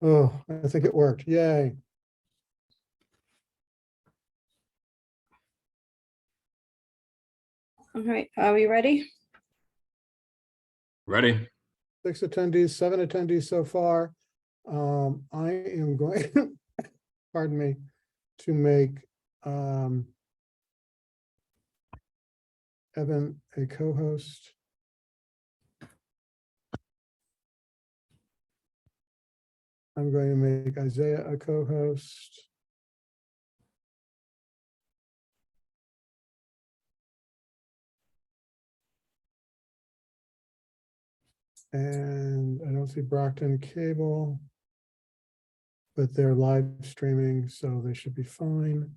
Oh, I think it worked. Yay. All right, are we ready? Ready? 6 attendees, 7 attendees so far. I am going, pardon me, to make Evan a co-host. I'm going to make Isaiah a co-host. And I don't see Brockton Cable, but they're live streaming, so they should be fine.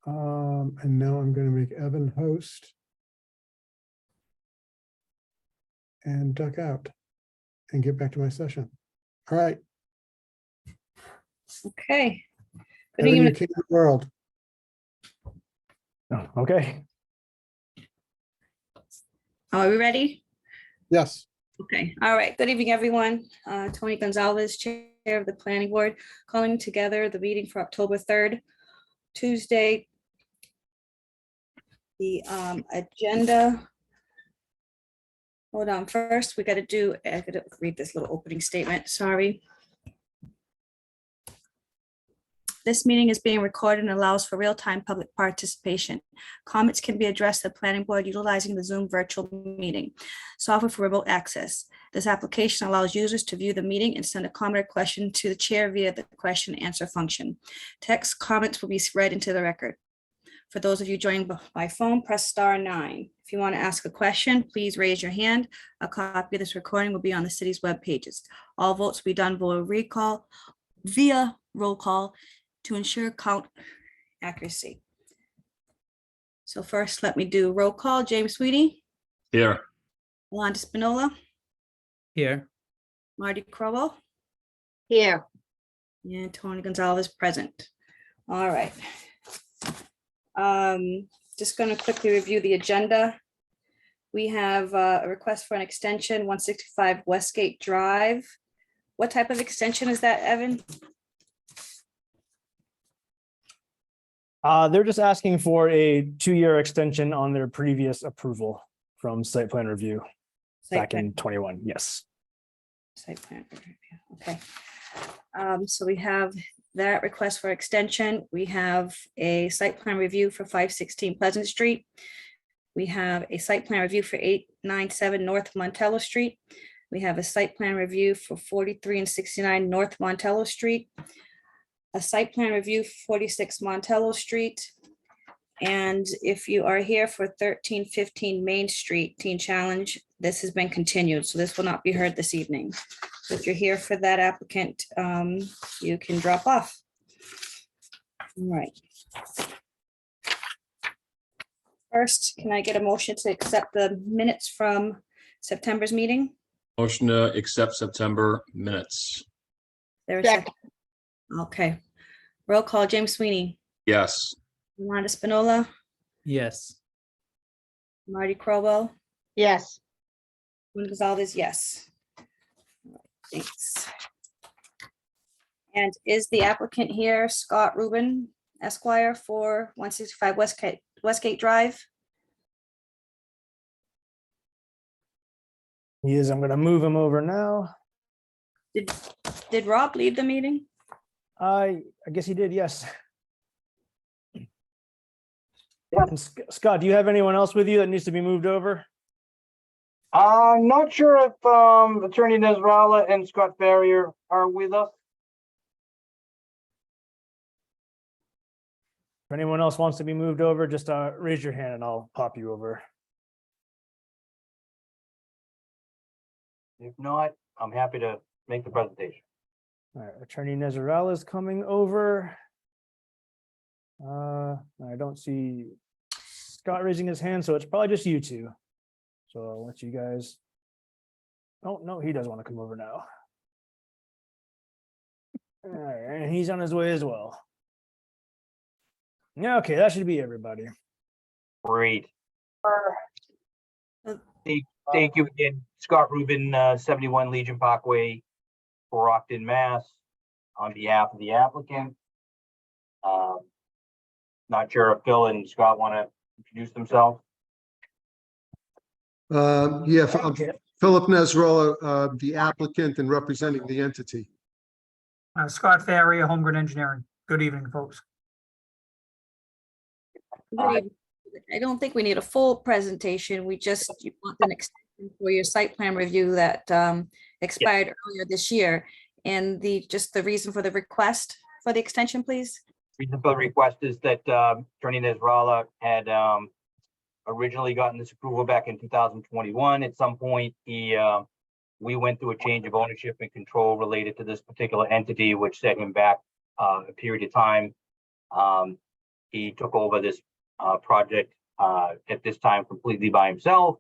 And now I'm going to make Evan host and duck out and get back to my session. All right, Okay. Good Evan, you're evening. king of the world. Oh, okay. Are we ready? Yes, Okay, all right. Good evening, everyone. Tony Gonzalez, Chair of the Planning Board, calling together the meeting for October 3rd, Tuesday. The agenda. Hold on, first, I gotta read this little opening statement, sorry. This meeting is being recorded and allows for real-time public participation. Comments can be addressed to the planning board utilizing the Zoom virtual meeting software for remote access. This application allows users to view the meeting and send a comment or question to the chair via the question and answer function. Text comments will be read into the record. For those of you joining by phone, press *9. If you want to ask a question, please raise your hand. A copy of this recording will be on the city's web pages. All votes will be done via roll call to ensure count accuracy. So first, let me do roll call. James Sweetie, Here. Yolanda Spinola, Here. Marty Crowell, Here, and Tony Gonzalez present. All right. Just going to quickly review the agenda. We have a request for an extension, 165 Westgate Drive. What type of extension is that, Evan? They're just asking for a 2-year extension on their previous approval from site plan review Site back plan- in 21. Yes. Site plan review, okay. So we have that request for extension. We have a site plan review for 516 Pleasant Street. We have a site plan review for 897 North Montello Street. We have a site plan review for 43 and 69 North Montello Street. A site plan review for 46 Montello Street. And if you are here for 1315 Main Street Teen Challenge, this has been continued, so this will not be heard this evening. So if you're here for that applicant, you can drop off. All right. First, can I get a motion to accept the minutes from September's meeting? Motion to accept September minutes. There a Second. second? Okay. Roll call, James Sweeney, Yes. Yolanda Spinola, Yes. Marty Crowell, yes, Tony Gonzalez, yes. Thanks. And is the applicant here, Scott Rubin Esquire for 165 Westgate Drive? He is. I'm going to move him over now. Did Rob leave the meeting? I guess he did. Yes. And Scott, do you have anyone else with you that needs to be moved over? I'm not sure if Attorney Nasrallah and Scott Farrier are with us. If anyone else wants to be moved over, just raise your hand and I'll pop you over. If not, I'm happy to make the presentation. All right, Attorney Nezarella is coming over. I don't see Scott raising his hand, so it's probably just you two. So I'll let you guys. Oh, no, he does want to come over now. All right, and he's on his way as well. Yeah, okay, that should be everybody. Great. Uh, Thank you again, Scott Rubin, 71 Legion Parkway, Brockton, Mass, on behalf of the applicant. Not sure if Phil and Scott want to introduce themselves. I'm Philip Nesrela, the applicant and representing the entity. Scott Farrier, Holmgren Engineering. Good evening, folks. Good evening. I don't think we need a full presentation. We just you want an extension for your site plan review that expired earlier this year. And just the reason for the request for the extension, please. Reason for the request is that Attorney Nesrala had originally gotten this approval back in 2021. At some point, we went through a change of ownership and control related to this particular entity, which set him back a period of time. He took over this project at this time completely by himself.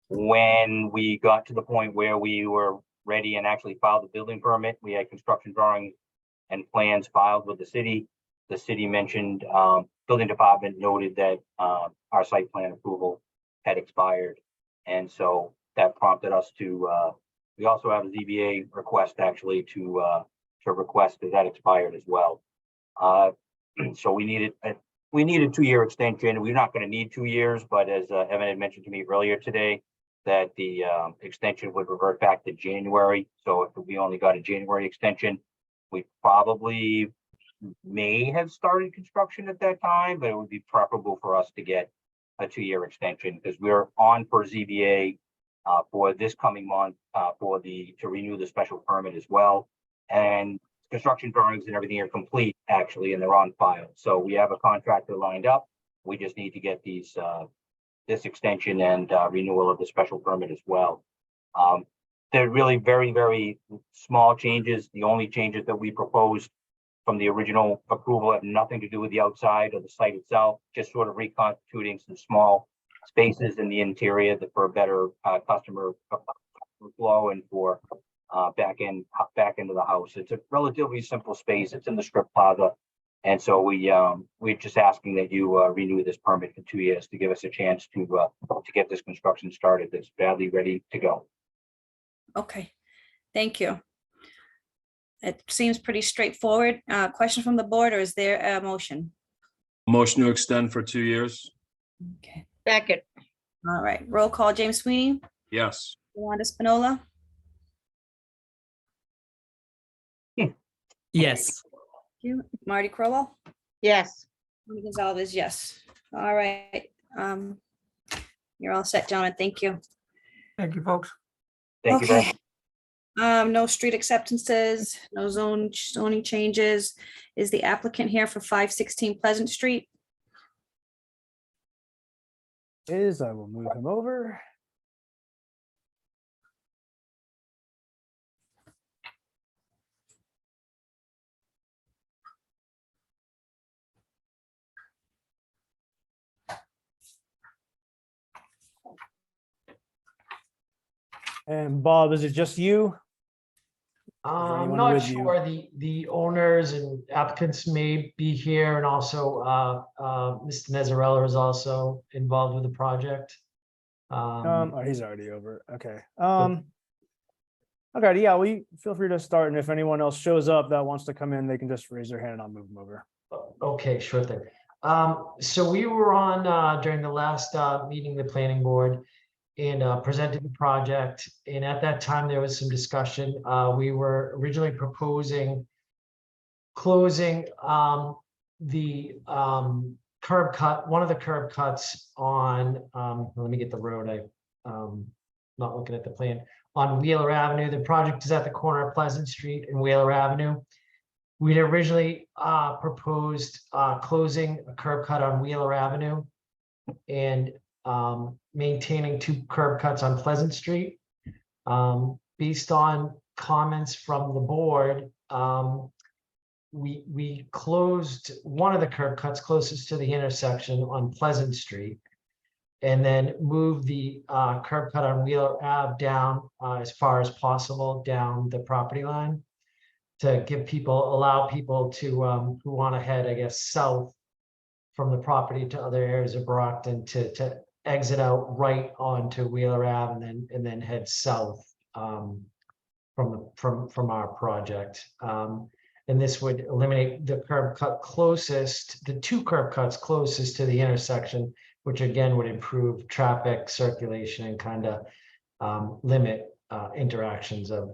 When we got to the point where we were ready and actually filed the building permit, we had construction drawings and plans filed with the city. The city mentioned, building department noted that our site plan approval had expired. And so that prompted us to, we also have a ZBA request actually to request that expired as well. So we needed a 2-year extension. We're not going to need 2 years, but as Evan had mentioned to me earlier today, that the extension would revert back to January. So if we only got a January extension, we probably may have started construction at that time, but it would be preferable for us to get a 2-year extension because we're on for ZBA for this coming month to renew the special permit as well. And construction drawings and everything are complete actually, and they're on file. So we have a contractor lined up. We just need to get these this extension and renewal of the special permit as well. They're really very, very small changes. The only changes that we proposed from the original approval have nothing to do with the outside of the site itself, just sort of reconstituting some small spaces in the interior for a better customer flow and for back into the house. It's a relatively simple space. It's in the strip plaza. And so we're just asking that you renew this permit for 2 years to give us a chance to get this construction started that's badly ready to go. Okay, thank you. It seems pretty straightforward. Question from the board, or is there a motion? Motion to extend for 2 years? Okay, second, all right. Roll call, James Sweeney, Yes. Yolanda Spinola, Yes. Marty Crowell, yes, Tony Gonzalez, yes. All right. You're all set, gentlemen. Thank you. Thank you, folks. Thank you very Okay. much. No street acceptances, no zoning changes. Is the applicant here for 516 Pleasant Street? I will move him over. And Bob, is it just you? I'm anyone not with you? sure, the owners and applicants may be here, and also Mr. Nezarella is also involved with the project. Oh, he's already over. Okay. Okay, yeah, feel free to start, and if anyone else shows up that wants to come in, they can just raise their hand and I'll move them over. Okay, sure thing. So we were on during the last meeting, the planning board, and presented the project. And at that time, there was some discussion. We were originally proposing closing the curb cut, one of the curb cuts on, let me get the road, not looking at the plan, on Wheeler Avenue. The project is at the corner of Pleasant Street and Wheeler Avenue. We'd originally proposed closing a curb cut on Wheeler Avenue and maintaining 2 curb cuts on Pleasant Street. Based on comments from the board, we closed one of the curb cuts closest to the intersection on Pleasant Street, and then moved the curb cut on Wheeler Ave down as far as possible down the property line to allow people to who want to head, I guess, south from the property to other areas of Brockton to exit out right onto Wheeler Ave and then head south from our project. And this would eliminate the curb cut closest, the two curb cuts closest to the intersection, which again would improve traffic circulation and kind of limit interactions of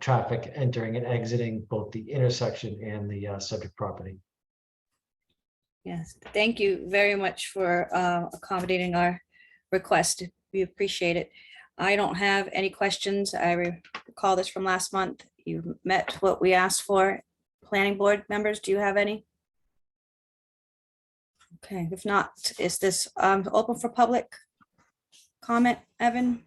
traffic entering and exiting both the intersection and the subject property. Yes, thank you very much for accommodating our request. We appreciate it. I don't have any questions. I recall this from last month. You met what we asked for. Planning board members, do you have any? Okay, if not, is this open for public comment, Evan?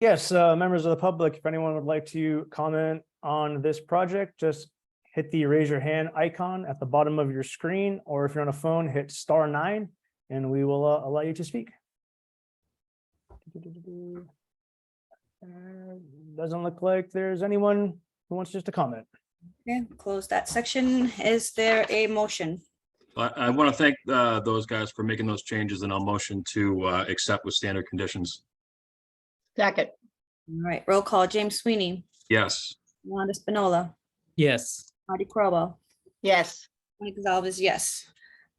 Yes, members of the public, if anyone would like to comment on this project, just hit the raise your hand icon at the bottom of your screen, or if you're on a phone, hit *9 and we will allow you to speak. Doesn't look like there's anyone who wants just to comment. Okay, close that section. Is there a motion? I want to thank those guys for making those changes, and I'll motion to accept with standard conditions. Second, All right, roll call. James Sweeney, Yes. Wanda Spinola, Yes. Marty Crowell, yes. Tony Gonzalez, yes.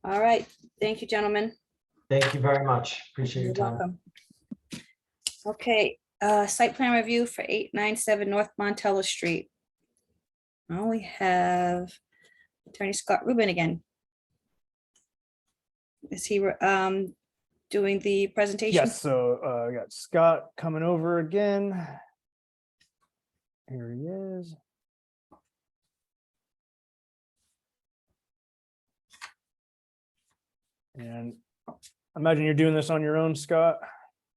All right, thank you, gentlemen. Thank you very much. Appreciate your You're time. welcome. Okay, site plan review for 897 North Montello Street. Now we have Attorney Scott Rubin again. Is he doing the presentation? Yes, so we got Scott coming over again. Here he is. And I imagine you're doing this on your own, Scott.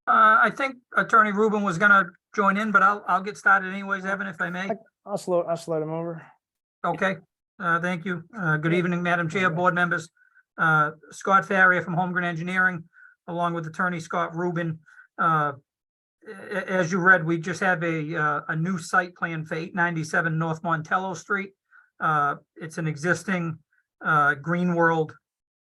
I think Attorney Rubin was gonna join in, but I'll get started anyways, Evan, if I may. I'll slide him over. Okay, thank you. Good evening, Madam Chair, board members. Scott Farrier from Holmgren Engineering, along with Attorney Scott Rubin. As you read, we just have a new site plan for 897 North Montello Street. It's an existing Green World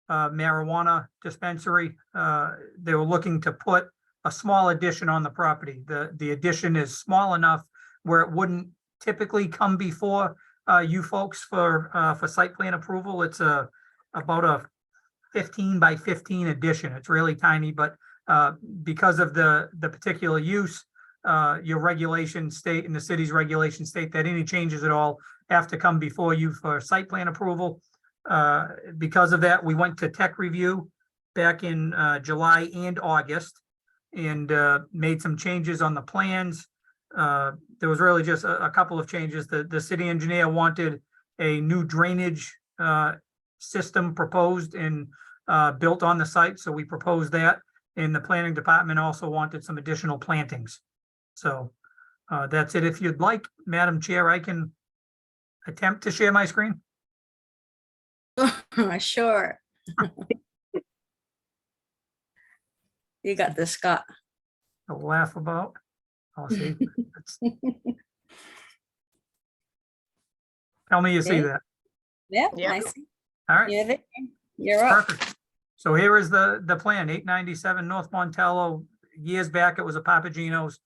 marijuana dispensary. They were looking to put a small addition on the property. The addition is small enough where it wouldn't typically come before you folks for site plan approval. It's about a 15 by 15 addition. It's really tiny, but because of the particular use, your regulations state, and the city's regulations state, that any changes at all have to come before you for site plan approval. Because of that, we went to tech review back in July and August and made some changes on the plans. There was really just a couple of changes. The city engineer wanted a new drainage system proposed and built on the site, so we proposed that. And the planning department also wanted some additional plantings. So that's it. If you'd like, Madam Chair, I can attempt to share my screen. Sure. You got this, Scott. To laugh about. I'll see. Tell me you see Okay. that. Yeah, Yeah. I see. All right. You're there. You're up. Perfect. So here is the plan, 897 North Montello. Years back, it was a Papagino's.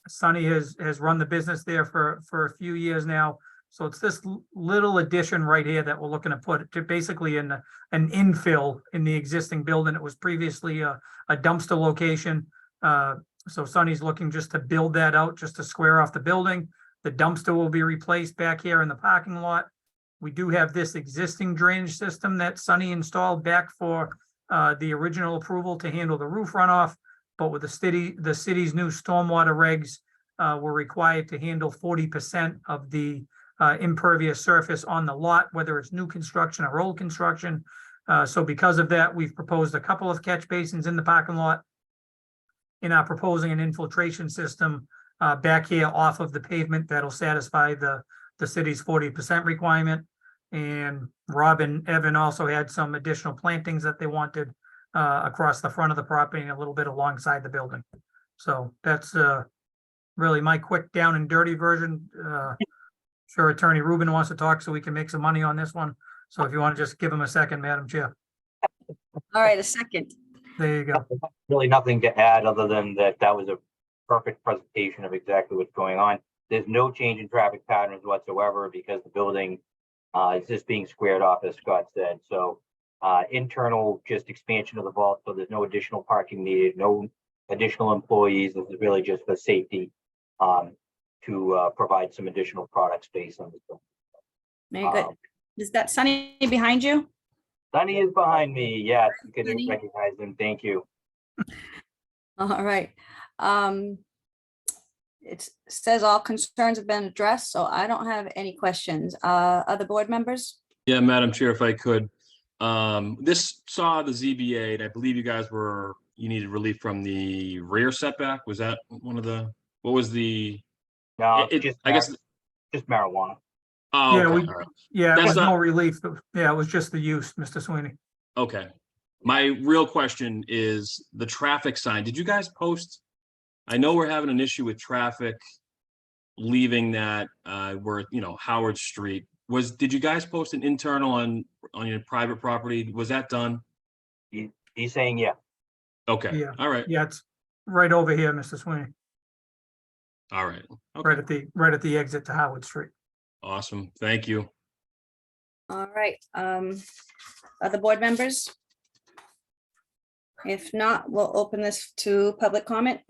Sonny has run the business there for a few years now. So it's this little addition right here that we're looking to put to basically an infill in the existing building. It was previously a dumpster location. So Sonny's looking just to build that out, just to square off the building. The dumpster will be replaced back here in the parking lot. We do have this existing drainage system that Sonny installed back for the original approval to handle the roof runoff. But with the city's new stormwater regs, we're required to handle 40% of the impervious surface on the lot, whether it's new construction or old construction. So because of that, we've proposed a couple of catch basins in the parking lot and are proposing an infiltration system back here off of the pavement that'll satisfy the city's 40% requirement. And Rob and Evan also had some additional plantings that they wanted across the front of the property and a little bit alongside the building. So that's really my quick down and dirty version. Sure, Attorney Rubin wants to talk so we can make some money on this one. So if you want to just give him a second, Madam Chair. All right, a second. There you go. Really nothing to add other than that was a perfect presentation of exactly what's going on. There's no change in traffic patterns whatsoever because the building is just being squared off, as Scott said. So internal just expansion of the vault, so there's no additional parking needed, no additional employees. This is really just for safety to provide some additional product space on this building. Very good. Is that Sunny behind you? Sunny is behind me. Yes, you can Sunny? recognize him. Thank you. All right. It says all concerns have been addressed, so I don't have any questions. Other board members? Yeah, Madam Chair, if I could. This saw the ZBA, and I believe you needed relief from the rear setback. Was that one of the, what was the? No, It- I guess, just marijuana. oh, Yeah, okay, we- all right. Yeah, it That's was not- no relief. Yeah, it was just the use, Mr. Sweeney. Okay. My real question is the traffic sign. Did you guys post? I know we're having an issue with traffic leaving that, Howard Street. Did you guys post an internal on your private property? Was that done? He's saying, yeah. Okay, Yeah. all right, Yeah, it's right over here, Mr. Sweeney, all right. right Okay, at the exit to Howard Street. awesome. Thank you. All right. Other board members? If not, we'll open this to public comment.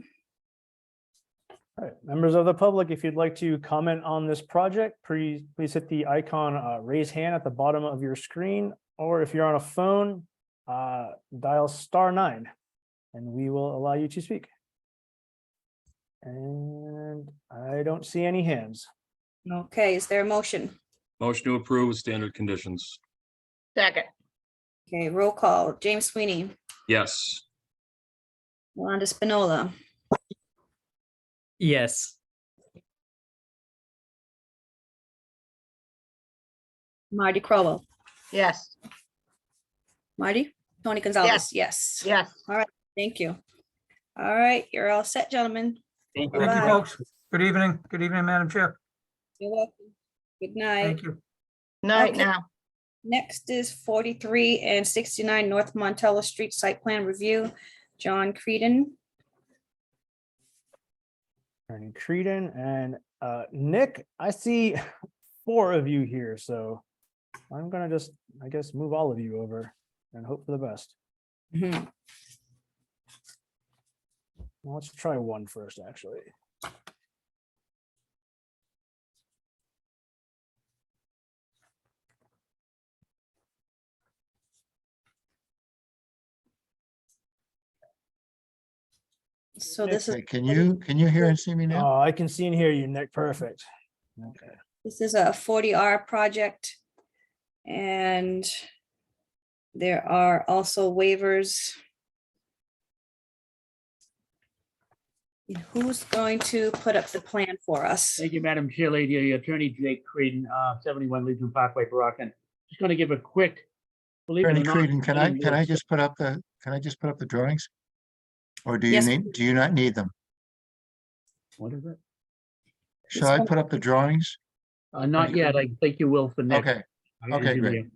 All right, members of the public, if you'd like to comment on this project, please hit the icon, raise hand at the bottom of your screen, or if you're on a phone, dial *9, and we will allow you to speak. And I don't see any hands. Okay, is there a motion? Motion to approve with standard conditions. second, Okay, roll call. James Sweeney, Yes. Yolanda Spinola, Yes. Marty Crowell, yes, Marty, Tony Gonzalez, yes. yes. Thank you. All right, you're all set, gentlemen. Thank you. Thank you, Bye. folks. Good evening. Good evening, Madam Chair. You're welcome. Good night. Thank you. Night Okay. now. Next is 43 and 69 North Montello Street Site Plan Review. John Creedon. Attorney Creedon and Nick, I see 4 of you here, so I'm gonna just, I guess, move all of you over and hope for the best. Mhm. Well, let's try one first, actually. So this is, Can you hear and see me now? Oh, I can see and hear you, Nick. Perfect. Okay. this is a 40R project. And there are also waivers. Who's going to put up the plan for us? Thank you, Madam Chair, Lady Attorney Jake Creedon, 71 Legion Parkway, Brockton. Just going to give a quick. believe it or Attorney not, Creedon, can I planning just put up the drawings? Or do you Yes. do you not need them? What is it? Shall I put up the drawings? Not yet. I think you will for next. Okay, okay, great.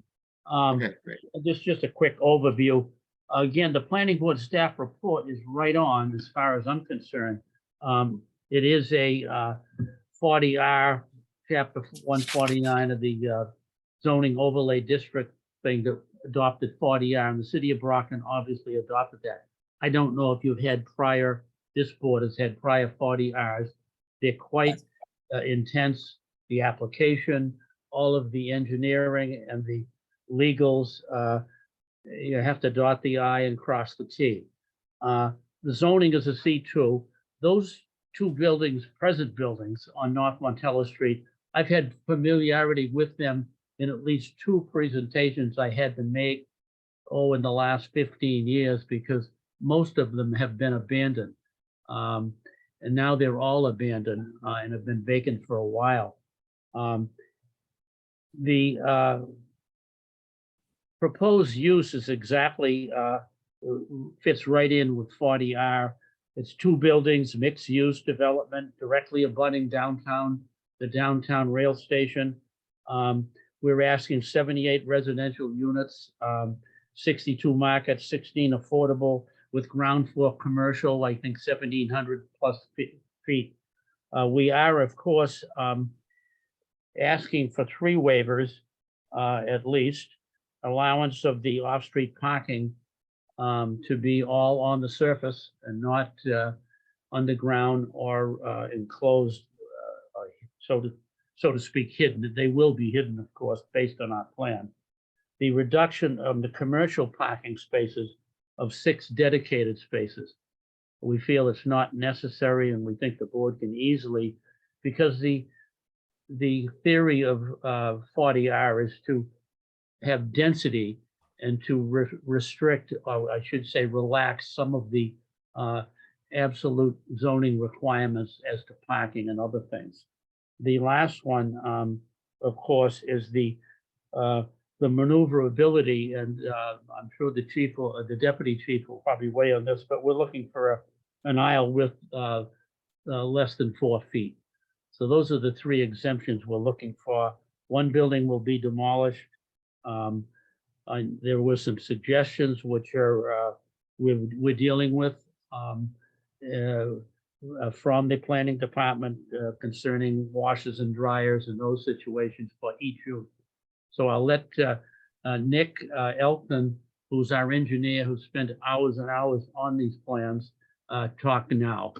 Okay, great. Just a quick overview. Again, the planning board staff report is right on as far as I'm concerned. It is a 40R, chapter 149 of the zoning overlay district thing that adopted 40R, and the city of Brockton obviously adopted that. I don't know if you've had this board has had prior 40Rs. They're quite intense, the application, all of the engineering and the legals. You have to dot the I and cross the T. The zoning is a C2. Those 2 buildings, present buildings on North Montello Street, I've had familiarity with them in at least 2 presentations I had to make, in the last 15 years, because most of them have been abandoned. And now they're all abandoned and have been vacant for a while. The proposed use is exactly, fits right in with 40R. It's 2 buildings, mixed use development directly abutting the downtown rail station. We're asking 78 residential units, 62 market, 16 affordable, with ground floor commercial, I think 1,700 plus feet. We are, of course, asking for 3 waivers, at least. Allowance of the off-street parking to be all on the surface and not underground or enclosed, so to speak, hidden. They will be hidden, of course, based on our plan. The reduction of the commercial parking spaces of 6 dedicated spaces. We feel it's not necessary, and we think the board can easily, because the theory of 40R is to have density and to restrict, or I should say, relax some of the absolute zoning requirements as to parking and other things. The last one, of course, is the maneuverability, and I'm sure the chief or the deputy chief will probably weigh on this, but we're looking for an aisle with less than 4 feet. So those are the 3 exemptions we're looking for. 1 building will be demolished. There were some suggestions which are we're dealing with from the planning department concerning washers and dryers and those situations for each unit. So I'll let Nick Elkton, who's our engineer, who spent hours and hours on these plans, talk now,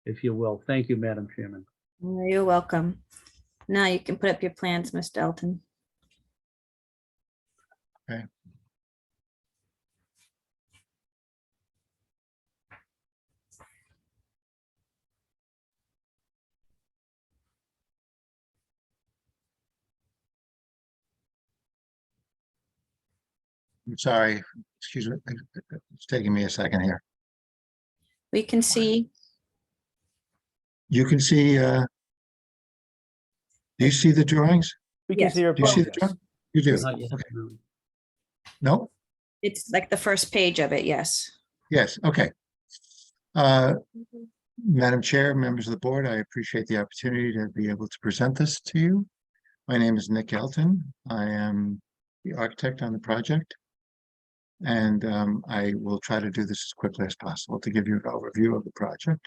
if you will. Thank you, Madam Chairman. You're welcome. Now you can put up your plans, Mr. Elton. Okay. I'm sorry, excuse me, it's taking me a second here. We can see, You can see, do you see the drawings? We can Yes. see your Do you see plans, the yes. drawing? You do? Not yet. Okay. No? it's like the first page of it, yes. Yes, okay. Madam Chair, members of the board, I appreciate the opportunity to be able to present this to you. My name is Nick Elton. I am the architect on the project. And I will try to do this as quickly as possible to give you an overview of the project.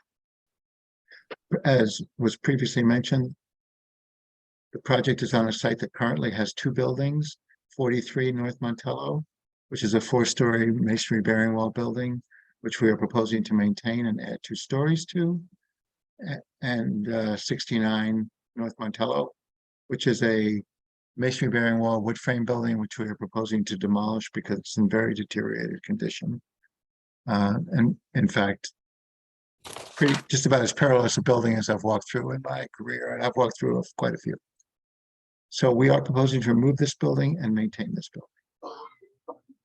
As was previously mentioned, the project is on a site that currently has 2 buildings, 43 North Montello, which is a 4-story masonry bearing wall building, which we are proposing to maintain and add 2 stories to, and 69 North Montello, which is a masonry bearing wall wood frame building, which we are proposing to demolish because it's in very deteriorated condition. And in fact, just about as perilous a building as I've walked through in my career, and I've walked through quite a few. So we are proposing to remove this building and maintain this building.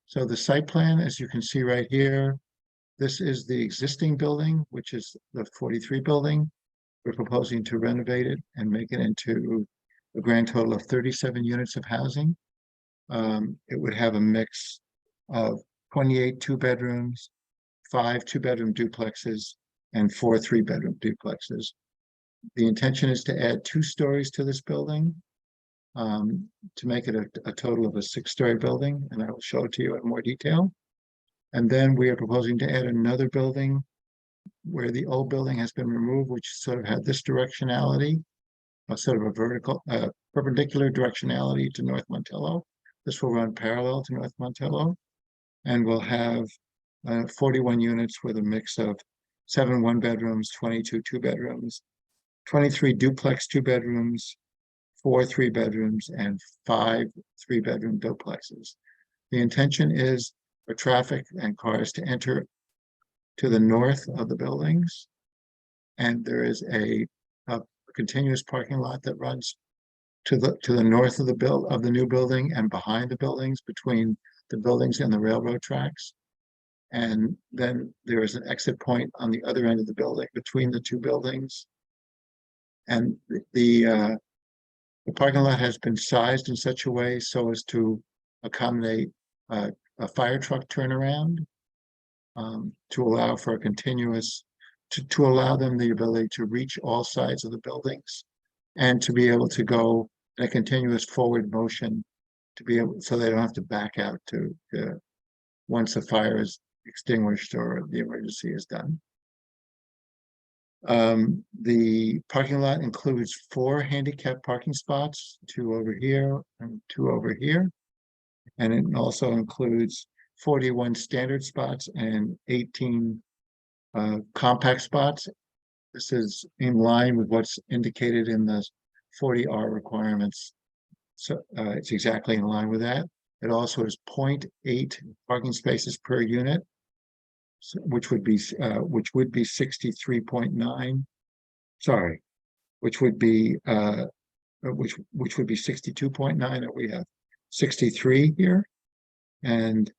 So the site plan, as you can see right here, this is the existing building, which is the 43 building. We're proposing to renovate it and make it into a grand total of 37 units of housing. It would have a mix of 28 2-bedrooms, 5 2-bedroom duplexes, and 4 3-bedroom duplexes. The intention is to add 2 stories to this building to make it a total of a 6-story building, and I will show it to you in more detail. And then we are proposing to add another building where the old building has been removed, which sort of had this directionality, sort of a vertical, perpendicular directionality to North Montello. This will run parallel to North Montello, and we'll have 41 units with a mix of 7 1-bedrooms, 22 2-bedrooms, 23 duplex 2-bedrooms, 4 3-bedrooms, and 5 3-bedroom duplexes. The intention is for traffic and cars to enter to the north of the buildings, and there is a continuous parking lot that runs to the north of the new building and behind the buildings, between the buildings and the railroad tracks. And then there is an exit point on the other end of the building between the 2 buildings. And the parking lot has been sized in such a way so as to accommodate a fire truck turnaround, to allow for a continuous, to allow them the ability to reach all sides of the buildings and to be able to go in a continuous forward motion, to be able, so they don't have to back out to once the fire is extinguished or the emergency is done. The parking lot includes 4 handicap parking spots, 2 over here and 2 over here. And it also includes 41 standard spots and 18 compact spots. This is in line with what's indicated in the 40R requirements. So it's exactly in line with that. It also is 0.8 parking spaces per unit, which would be 63.9. Sorry, which would be 62.9, and we have 63 here. And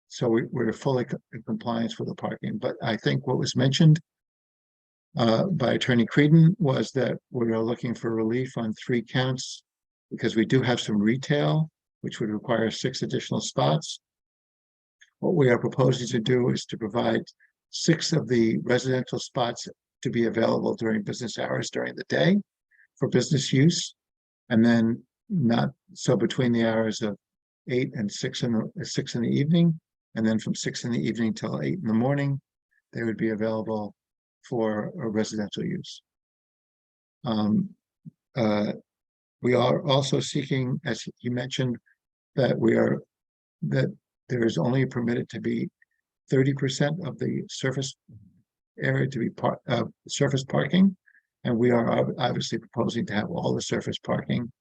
so we're fully in compliance with the parking. But I think what was mentioned by Attorney Creedon was that we are looking for relief on 3 counts because we do have some retail, which would require 6 additional spots. What we are proposing to do is to provide 6 of the residential spots to be available during business hours during the day for business use. And then not so between the hours of 8 and 6 in the evening, and then from 6 in the evening till 8 in the morning, they would be available for a residential use. We are also seeking, as you mentioned, that there is only permitted to be 30% of the surface area to be part of surface parking, and we are obviously proposing to have all the surface parking,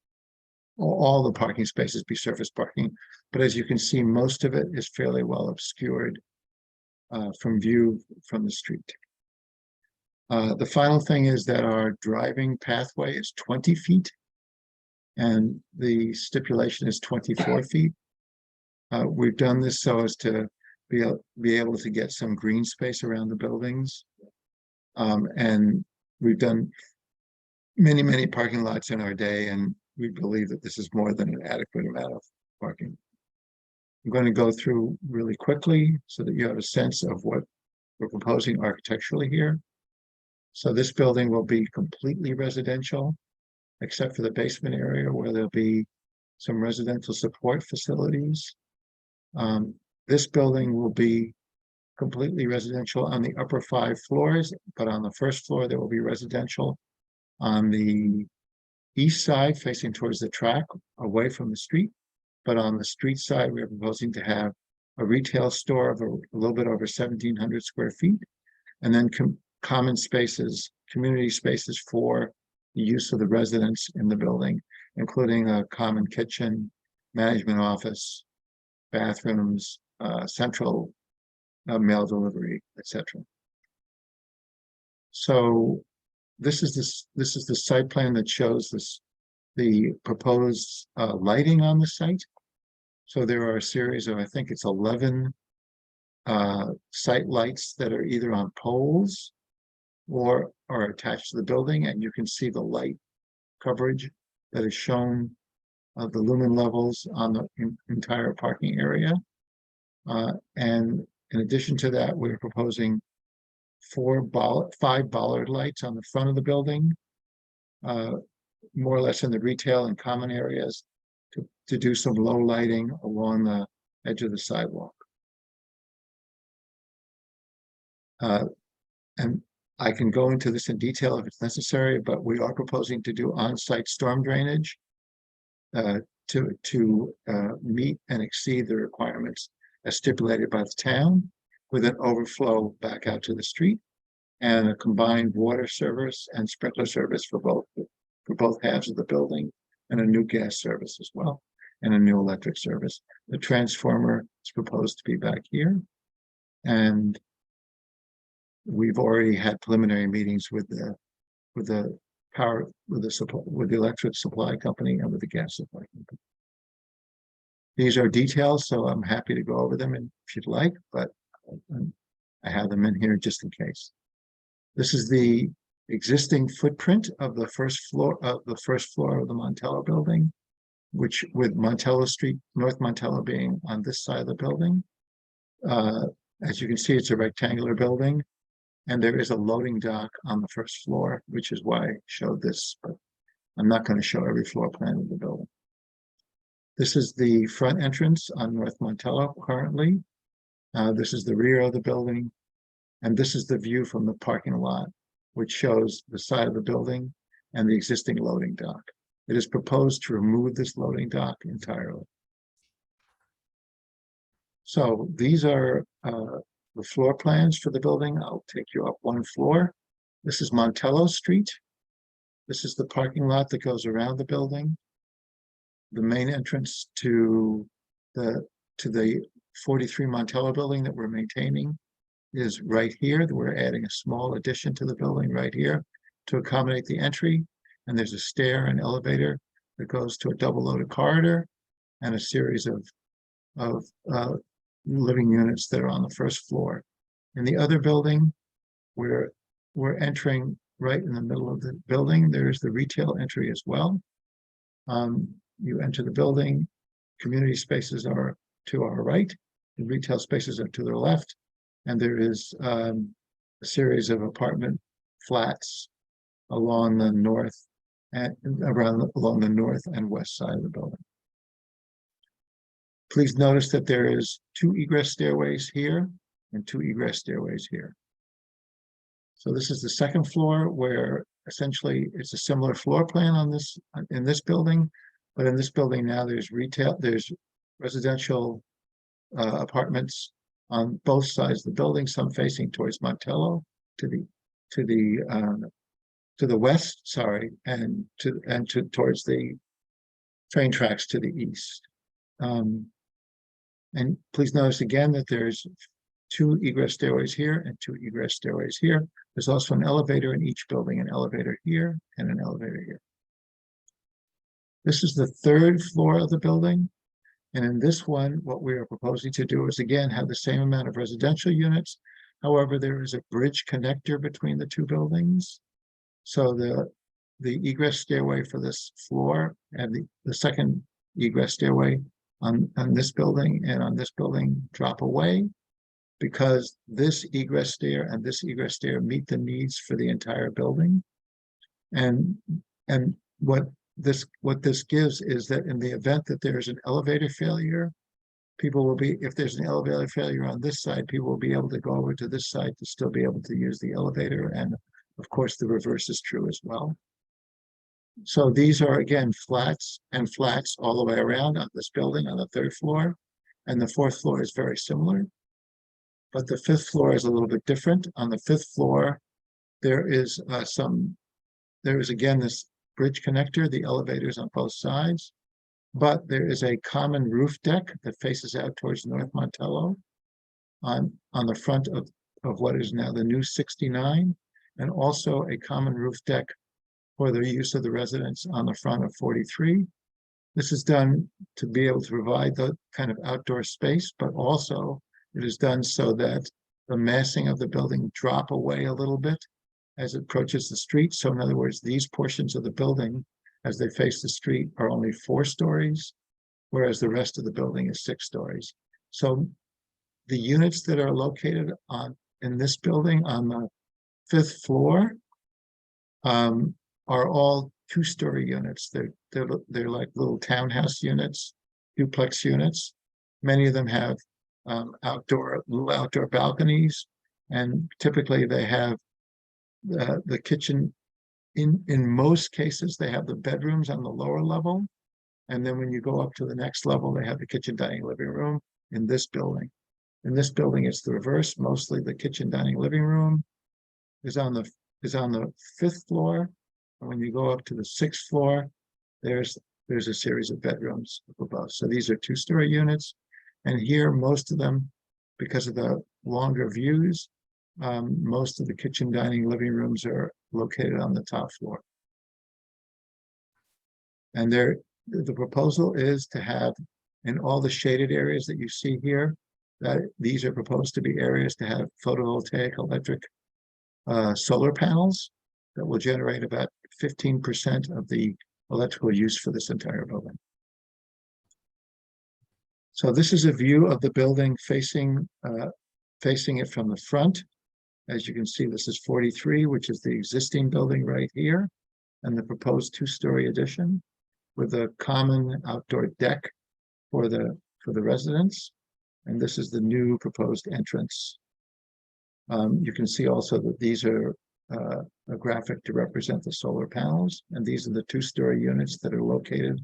all the parking spaces be surface parking. But as you can see, most of it is fairly well obscured from view from the street. The final thing is that our driving pathway is 20 feet, and the stipulation is 24 feet. We've done this so as to be able to get some green space around the buildings. And we've done many parking lots in our day, and we believe that this is more than an adequate amount of parking. I'm going to go through really quickly so that you have a sense of what we're proposing architecturally here. So this building will be completely residential, except for the basement area where there'll be some residential support facilities. This building will be completely residential on the upper 5 floors, but on the first floor, there will be residential on the east side facing towards the track away from the street. But on the street side, we are proposing to have a retail store of a little bit over 1,700 square feet, and then common spaces, community spaces for the use of the residents in the building, including a common kitchen, management office, bathrooms, central mail delivery, etc. So this is the site plan that shows the proposed lighting on the site. So there are a series of, I think it's 11 site lights that are either on poles or are attached to the building, and you can see the light coverage that is shown of the lumen levels on the entire parking area. And in addition to that, we're proposing 5 bollard lights on the front of the building, more or less in the retail and common areas, to do some low lighting along the edge of the sidewalk. And I can go into this in detail if it's necessary, but we are proposing to do on-site storm drainage to meet and exceed the requirements as stipulated by the town, with an overflow back out to the street and a combined water service and sprinkler service for both halves of the building, and a new gas service as well, and a new electric service. The transformer is proposed to be back here, and we've already had preliminary meetings with the electric supply company and with the gas supply company. These are details, so I'm happy to go over them if you'd like, but I have them in here just in case. This is the existing footprint of the first floor of the Montello building, which with Montello Street, North Montello being on this side of the building. As you can see, it's a rectangular building, and there is a loading dock on the first floor, which is why I showed this, but I'm not going to show every floor plan of the building. This is the front entrance on North Montello currently. This is the rear of the building. And this is the view from the parking lot, which shows the side of the building and the existing loading dock. It is proposed to remove this loading dock entirely. So these are the floor plans for the building. I'll take you up one floor. This is Montello Street. This is the parking lot that goes around the building. The main entrance to the 43 Montello building that we're maintaining is right here. We're adding a small addition to the building right here to accommodate the entry. And there's a stair and elevator that goes to a double loaded corridor and a series of living units that are on the first floor. In the other building, we're entering right in the middle of the building. There's the retail entry as well. You enter the building, community spaces are to our right, the retail spaces are to the left, and there is a series of apartment flats along the north and along the north and west side of the building. Please notice that there is 2 egress stairways here and 2 egress stairways here. So this is the second floor, where essentially it's a similar floor plan on this in this building, but in this building now there's retail, there's residential apartments on both sides of the building, some facing towards Montello to the west, sorry, and towards the train tracks to the east. And please notice again that there's 2 egress stairways here and 2 egress stairways here. There's also an elevator in each building, an elevator here and an elevator here. This is the 3rd floor of the building. And in this one, what we are proposing to do is again have the same amount of residential units. However, there is a bridge connector between the 2 buildings. So the egress stairway for this floor and the second egress stairway on this building and on this building drop away, because this egress stair and this egress stair meet the needs for the entire building. And what this gives is that in the event that there is an elevator failure, people will be, if there's an elevator failure on this side, people will be able to go over to this side to still be able to use the elevator. And of course, the reverse is true as well. So these are, again, flats and flats all the way around on this building on the 3rd floor. And the 4th floor is very similar. But the 5th floor is a little bit different. On the 5th floor, there is again this bridge connector, the elevators on both sides. But there is a common roof deck that faces out towards North Montello on the front of what is now the new 69, and also a common roof deck for the use of the residents on the front of 43. This is done to be able to provide the kind of outdoor space, but also it is done so that the massing of the building drop away a little bit as it approaches the street. So in other words, these portions of the building, as they face the street, are only 4 stories, whereas the rest of the building is 6 stories. So the units that are located in this building on the 5th floor are all 2-story units. They're like little townhouse units, duplex units. Many of them have little outdoor balconies, and typically they have the kitchen. In most cases, they have the bedrooms on the lower level, and then when you go up to the next level, they have the kitchen, dining, living room. In this building, it's the reverse. Mostly the kitchen, dining, living room is on the 5th floor. And when you go up to the 6th floor, there's a series of bedrooms up above. So these are 2-story units. And here, most of them, because of the longer views, most of the kitchen, dining, living rooms are located on the top floor. And the proposal is to have, in all the shaded areas that you see here, that these are proposed to be areas to have photovoltaic electric solar panels that will generate about 15% of the electrical use for this entire building. So this is a view of the building facing it from the front. As you can see, this is 43, which is the existing building right here, and the proposed 2-story addition with a common outdoor deck for the residents. And this is the new proposed entrance. You can see also that these are a graphic to represent the solar panels, and these are the two-story units that are located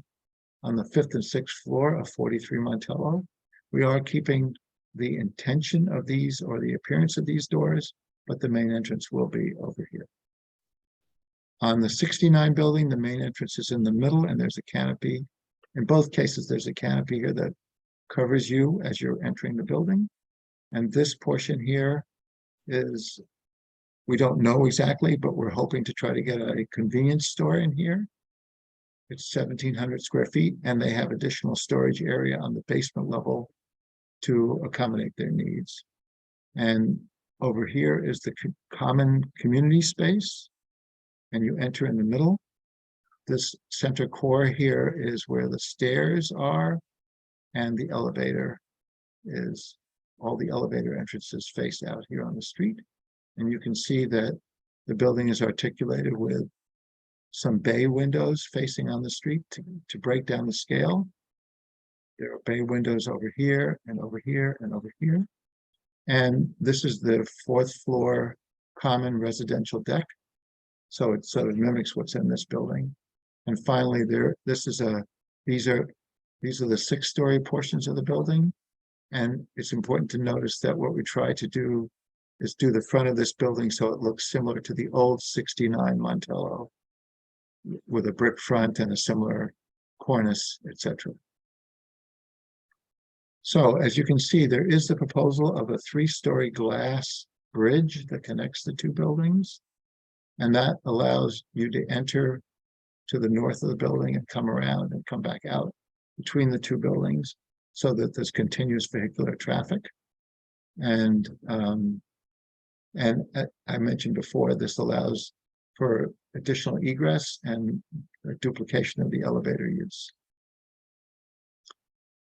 on the 5th and 6th floor of 43 Montello. We are keeping the intention of these or the appearance of these doors, but the main entrance will be over here. On the 69 building, the main entrance is in the middle and there's a canopy. In both cases, there's a canopy here that covers you as you're entering the building. And this portion here is, we don't know exactly, but we're hoping to try to get a convenience store in here. It's 1,700 square feet, and they have additional storage area on the basement level to accommodate their needs. And over here is the common community space, and you enter in the middle. This center core here is where the stairs are, and the elevator is, all the elevator entrances face out here on the street. And you can see that the building is articulated with some bay windows facing on the street to break down the scale. There are bay windows over here and over here and over here. And this is the 4th floor common residential deck. So it sort of mimics what's in this building. And finally, these are the 6-story portions of the building. And it's important to notice that what we try to do is do the front of this building so it looks similar to the old 69 Montello, with a brick front and a similar cornice, etc. So as you can see, there is the proposal of a 3-story glass bridge that connects the two buildings. And that allows you to enter to the north of the building and come around and come back out between the two buildings so that there's continuous vehicular traffic. And I mentioned before, this allows for additional egress and a duplication of the elevator use.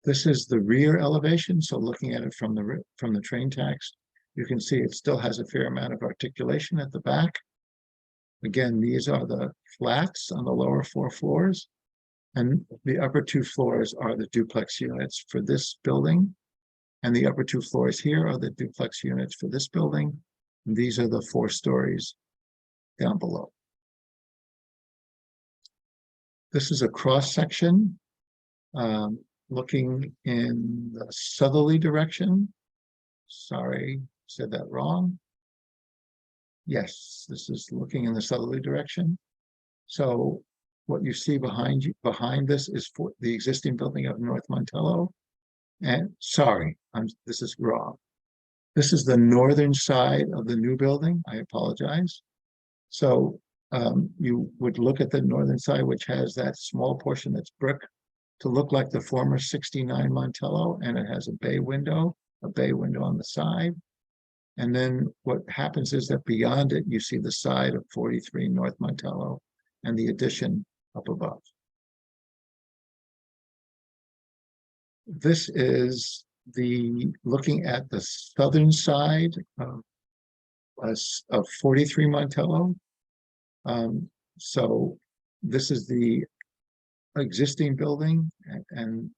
This is the rear elevation. So looking at it from the train tracks, you can see it still has a fair amount of articulation at the back. Again, these are the flats on the lower 4 floors, and the upper 2 floors are the duplex units for this building. And the upper 2 floors here are the duplex units for this building. And these are the 4 stories down below. This is a cross section looking in the southerly direction. Sorry, said that wrong. Yes, this is looking in the southerly direction. So what you see behind this is for the existing building of North Montello. And sorry, this is wrong. This is the northern side of the new building. I apologize. So you would look at the northern side, which has that small portion that's brick, to look like the former 69 Montello, and it has a bay window on the side. And then what happens is that beyond it, you see the side of 43 North Montello and the addition up above. This is looking at the southern side of 43 Montello. So this is the existing building and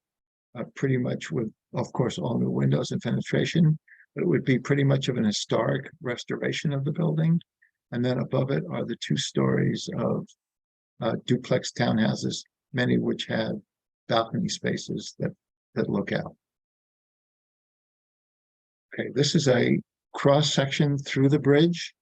pretty much with, of course, all new windows and fenestration. But it would be pretty much of an historic restoration of the building. And then above it are the 2 stories of duplex townhouses, many of which have balcony spaces that look out. Okay, this is a cross section through the bridge.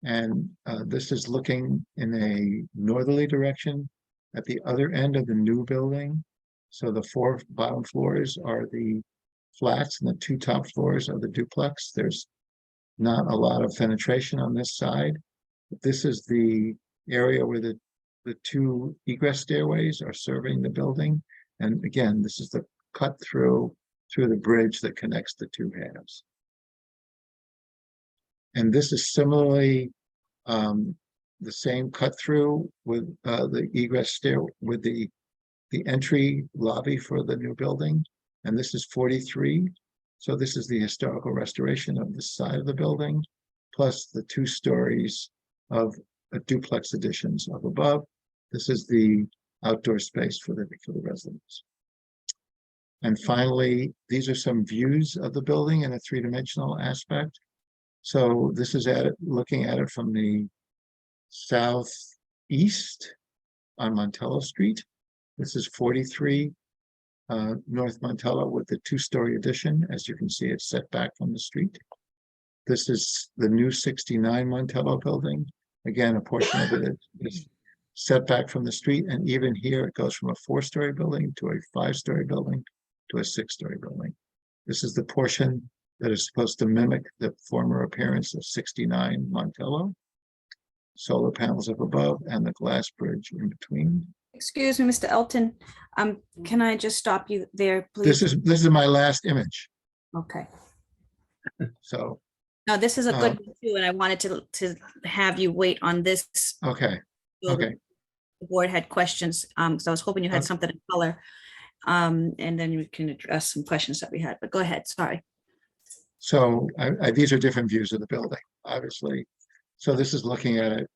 And this is looking in a northerly direction at the other end of the new building. So the 4 bottom floors are the flats and the 2 top floors are the duplex. There's not a lot of penetration on this side. But this is the area where the 2 egress stairways are serving the building. And again, this is the cut through the bridge that connects the 2 halves. And this is similarly the same cut through with the egress stair with the entry lobby for the new building. And this is 43. So this is the historical restoration of this side of the building, plus the 2 stories of duplex additions up above. This is the outdoor space for the residents. And finally, these are some views of the building in a three-dimensional aspect. So this is looking at it from the southeast on Montello Street. This is 43 North Montello with the two-story addition. As you can see, it's set back from the street. This is the new 69 Montello building. Again, a portion of it is set back from the street. And even here, it goes from a 4-story building to a 5-story building to a 6-story building. This is the portion that is supposed to mimic the former appearance of 69 Montello. Solar panels up above and the glass bridge in between. Excuse me, Mr. Elton. Can I just stop you there, please? This is my last image. Okay. So, No, this is a good one too, and I wanted to have you wait on this. okay, so okay. The board had questions, so I was hoping you had Okay. something in color. And then we can address some questions that we had, but go ahead, sorry. So these are different views of the building, obviously. So this is looking at it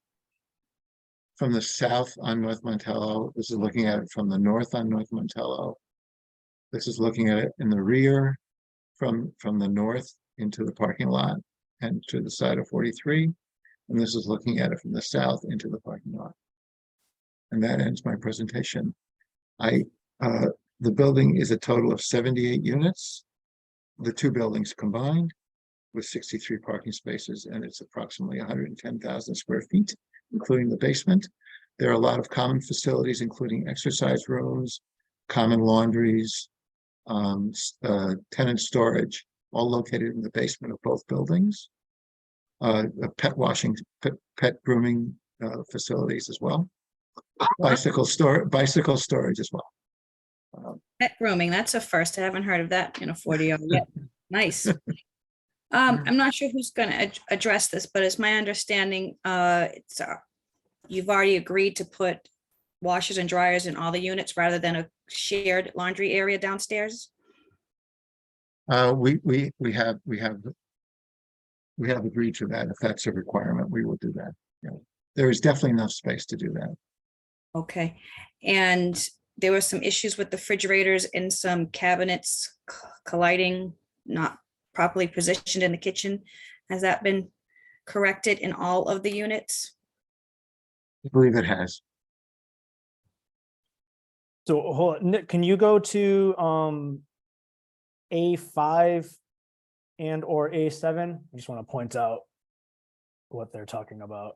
from the south on North Montello. This is looking at it from the north on North Montello. This is looking at it in the rear from the north into the parking lot and to the side of 43. And this is looking at it from the south into the parking lot. And that ends my presentation. The building is a total of 78 units. The two buildings combined with 63 parking spaces, and it's approximately 110,000 square feet, including the basement. There are a lot of common facilities, including exercise rooms, common laundries, tenant storage, all located in the basement of both buildings. Pet washing, pet grooming facilities as well. Bicycle storage as well. Pet grooming, that's a first. I haven't heard of that in a 40-year yet. Nice. I'm not sure who's gonna address this, but it's my understanding, you've already agreed to put washers and dryers in all the units rather than a shared laundry area downstairs? We have agreed to that. If that's a requirement, we will do that. Yeah. There is definitely enough space to do that. Okay, and there were some issues with the refrigerators and some cabinets colliding, not properly positioned in the kitchen. Has that been corrected in all of the units? I believe it has. So hold on, Nick, can you go to A5 and or A7? I just want to point out what they're talking about.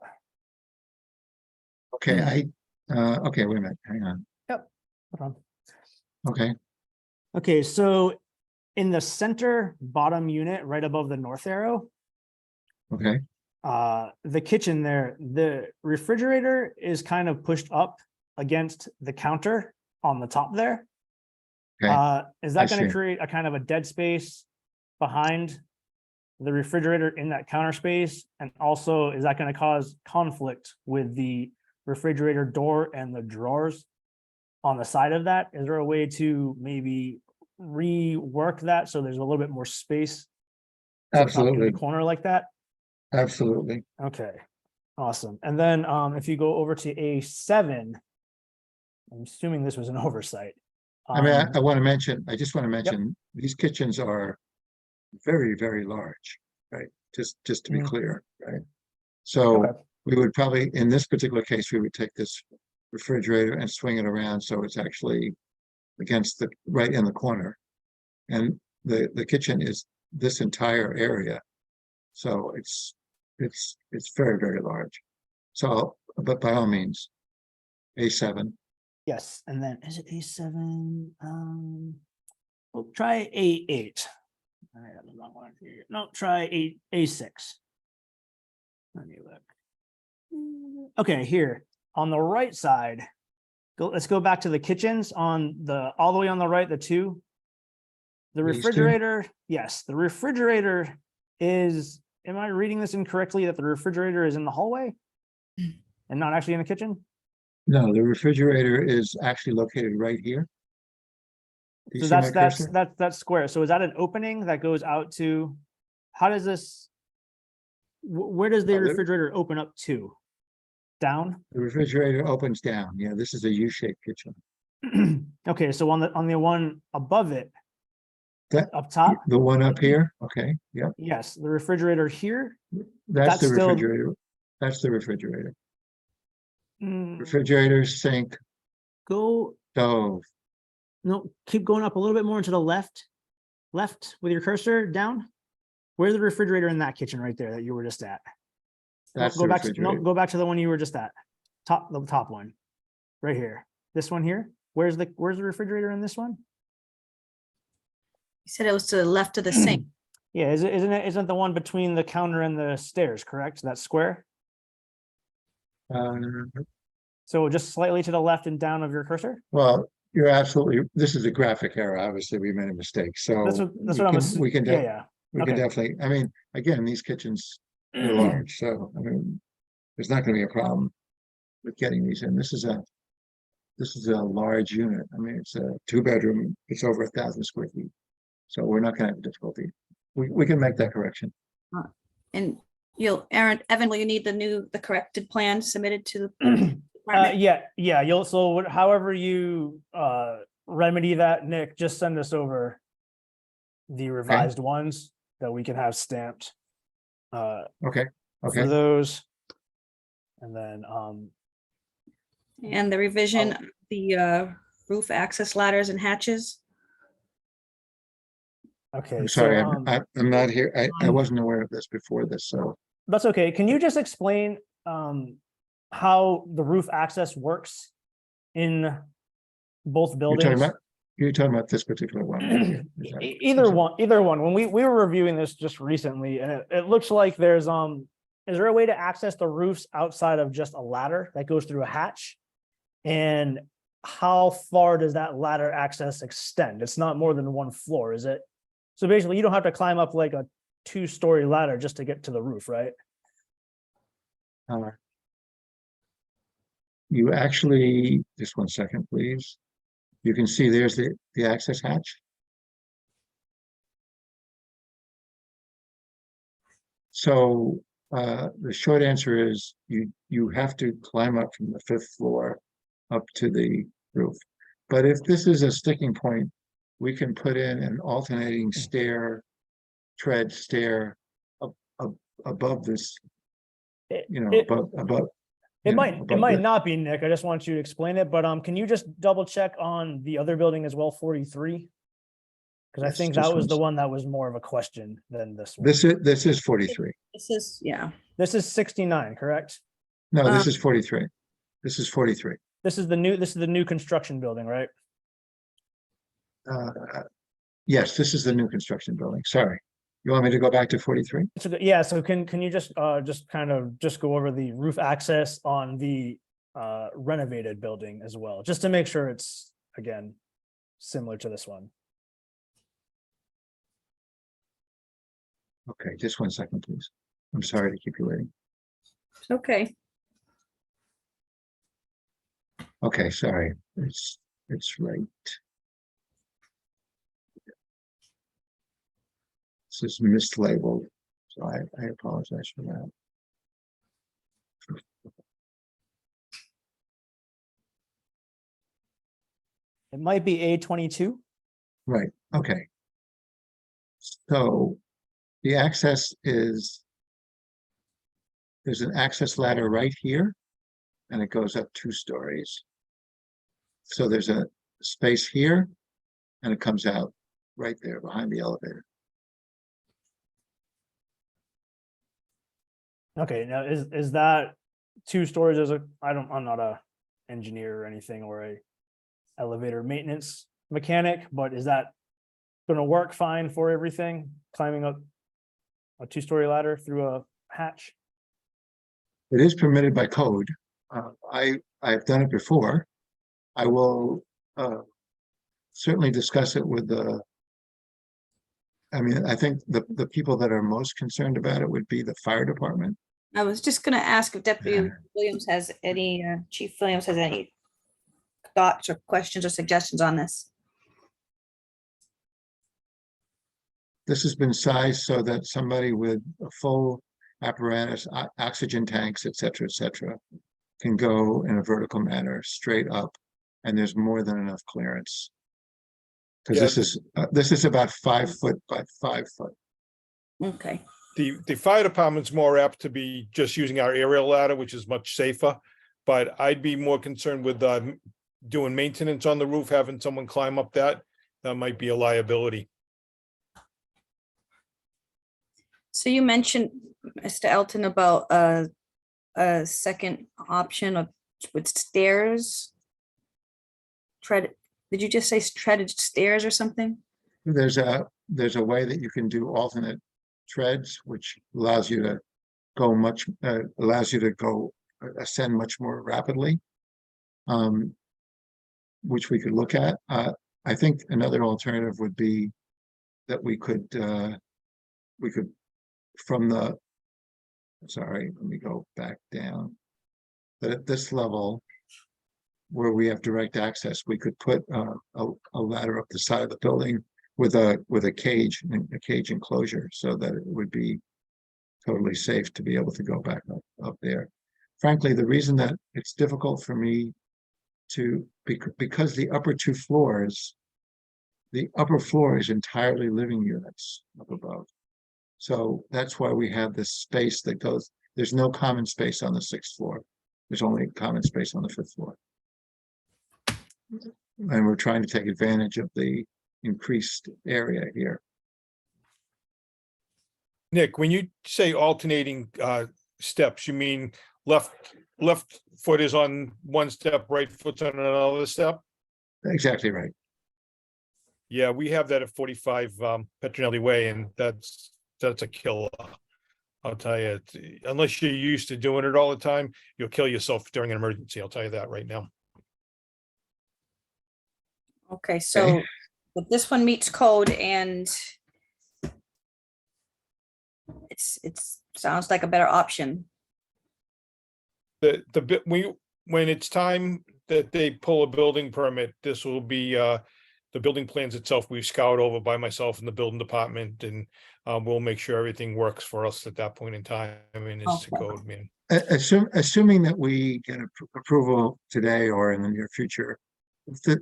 Okay, okay, wait a minute, hang on. Hold on. Okay, Okay, so in the center bottom unit, right above the north arrow, okay, the kitchen there, the refrigerator is kind of pushed up against the counter on the top there. okay. Is I that going see. to create a kind of a dead space behind the refrigerator in that counter space? And also, is that going to cause conflict with the refrigerator door and the drawers on the side of that? Is there a way to maybe rework that so there's a little bit more space? So it's not in Absolutely, the corner like that? absolutely. Okay, awesome. And then if you go over to A7, I'm assuming this was an oversight. I mean, Um, I want to mention, I just want to mention, these kitchens are very, very large, right? Just to be Mhm. clear, right? So Okay. we would probably, in this particular case, we would take this refrigerator and swing it around so it's actually against the, right in the corner. And the kitchen is this entire area. So it's very, very large. So, but by all means, A7. Yes, and then is it A7? We'll try A8. All right, I'm the wrong one here. No, try A6. Let me look. Okay, here on the right side, let's go back to the kitchens on the all the way on the right, the two. The These two? refrigerator, yes, the refrigerator is, am I reading this incorrectly that the refrigerator is in the hallway and not actually in the kitchen? No, the refrigerator is actually located right here. Do you So see my that's cursor? that's square. So is that an opening that goes out to, how does this, where does the Oh, there- refrigerator open up to? Down? The refrigerator opens down. Yeah, this is a U-shaped kitchen. Okay, so on the one above it, That, up top, the one up here, okay, yep, yes, the refrigerator here. that's the That's still- refrigerator. That's the refrigerator. mm, Refrigerator, sink, Go, stove. no, keep going up a little bit more into the left. Left with your cursor down. Where's the refrigerator in that kitchen right there that you were just at? No, That's go the back to, no, refrigerator. go back to the one you were just at. The top one. Right here. This one here. Where's the refrigerator in this one? You said it was to the left of the sink. Yeah, isn't the one between the counter and the stairs, correct? That square? Uh, So just slightly to the left and down of your cursor? Well, you're absolutely, this is a graphic error. Obviously, we made a mistake, so. That's what we I'm, can- We can, yeah, yeah. we can okay. definitely, I mean, again, these kitchens are large, so, I mean, there's not gonna be a problem with getting these in. This is a large unit. I mean, it's a 2-bedroom, it's over 1,000 square feet. So we're not gonna have difficulty. We can make that correction. And Evan, will you need the corrected plan submitted to the department? Yeah, however you remedy that, Nick, just send us over the revised ones that we can have stamped Okay, for okay, those. And then, And the revision, of the roof access ladders and hatches? okay. I'm so, sorry, I'm not here. I wasn't aware of this before this, so. That's okay. Can you just explain how the roof access works in both buildings? You're talking about this particular one. Is that- Either one. When we were reviewing this just recently, and it looks like there's is there a way to access the roofs outside of just a ladder that goes through a hatch? And how far does that ladder access extend? It's not more than one floor, is it? So basically, you don't have to climb up like a 2-story ladder just to get to the roof, right? You actually, just one second, please. You can see there's the access hatch. So the short answer is you have to climb up from the 5th floor up to the roof. But if this is a sticking point, we can put in an alternating tread stair above this, above. It might not be, Nick. I just want you to explain it, but can you just double check on the other building as well, 43? Because I Yes, think just that was one the sec. one that was more of a question than this one. This is 43. This is, yeah. This is 69, correct? No, this is 43. This is 43. This is the new construction building, right? Yes, this is the new construction building. Sorry. You want me to go back to 43? Yeah, so can you just go over the roof access on the renovated building as well, just to make sure it's, again, similar to this one. Okay, just one second, please. I'm sorry to keep you waiting. Okay. Okay, sorry. It's right. This is mislabeled, so I apologize for that. It might be A22. Right, okay. So the access is, there's an access ladder right here, and it goes up 2 stories. So there's a space here, and it comes out right there behind the elevator. Okay, now is that 2 stories as I'm not a engineer or anything or a elevator maintenance mechanic, but is that gonna work fine for everything? Climbing up a 2-story ladder through a hatch? It is permitted by code. I've done it before. I will certainly discuss it with I think the people that are most concerned about it would be the fire department. I was just gonna ask if Deputy Williams has any, Chief Williams has any thoughts or questions or suggestions on this. This has been sized so that somebody with a full apparatus, oxygen tanks, et cetera, can go in a vertical manner straight up and there's more than enough clearance. Yeah. Because this is about 5 foot by 5 foot. Okay, The fire department's more apt to be just using our aerial ladder, which is much safer. But I'd be more concerned with doing maintenance on the roof, having someone climb up that. That might be a liability. so you mentioned, Mr. Elton, about a second option of with stairs. Did you just say treaded stairs or something? There's a way that you can do alternate treads, which allows you to ascend much more rapidly. Which we could look at. I think another alternative would be that we could from the, sorry, let me go back down. But at this level, where we have direct access, we could put a ladder up the side of the building with a cage enclosure, so that it would be totally safe to be able to go back up there. Frankly, the reason that it's difficult for me because the upper two floors, the upper floor is entirely living units up above. So that's why we have this space that goes, there's no common space on the 6th floor. There's only common space on the 5th floor. And we're trying to take advantage of the increased area here. Nick, when you say alternating steps, you mean left foot is on one step, right foot's on another step? Exactly right. Yeah, we have that at 45 Petronelli Way, and that's a killer. I'll tell you, unless you're used to doing it all the time, you'll kill yourself during an emergency. I'll tell you that right now. Okay, so but this one meets code and it's sounds like a better option. When it's time that they pull a building permit, this will be the building plans itself. We've scoured over by myself and the building department, and we'll make sure everything works for us at that point in time. I mean, it's the code, man. Assuming that we get approval today or in the near future,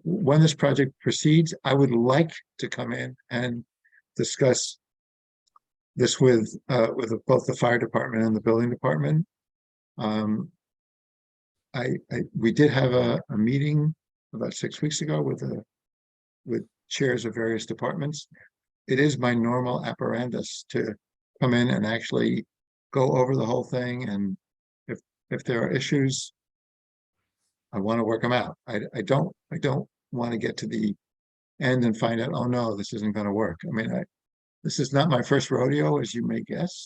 when this project proceeds, I would like to come in and discuss this with both the fire department and the building department. We did have a meeting about 6 weeks ago with chairs of various departments. It is my normal apparatus to come in and actually go over the whole thing, and if there are issues, I want to work them out. I don't want to get to the end and find out, oh no, this isn't going to work. I mean, this is not my first rodeo, as you may guess,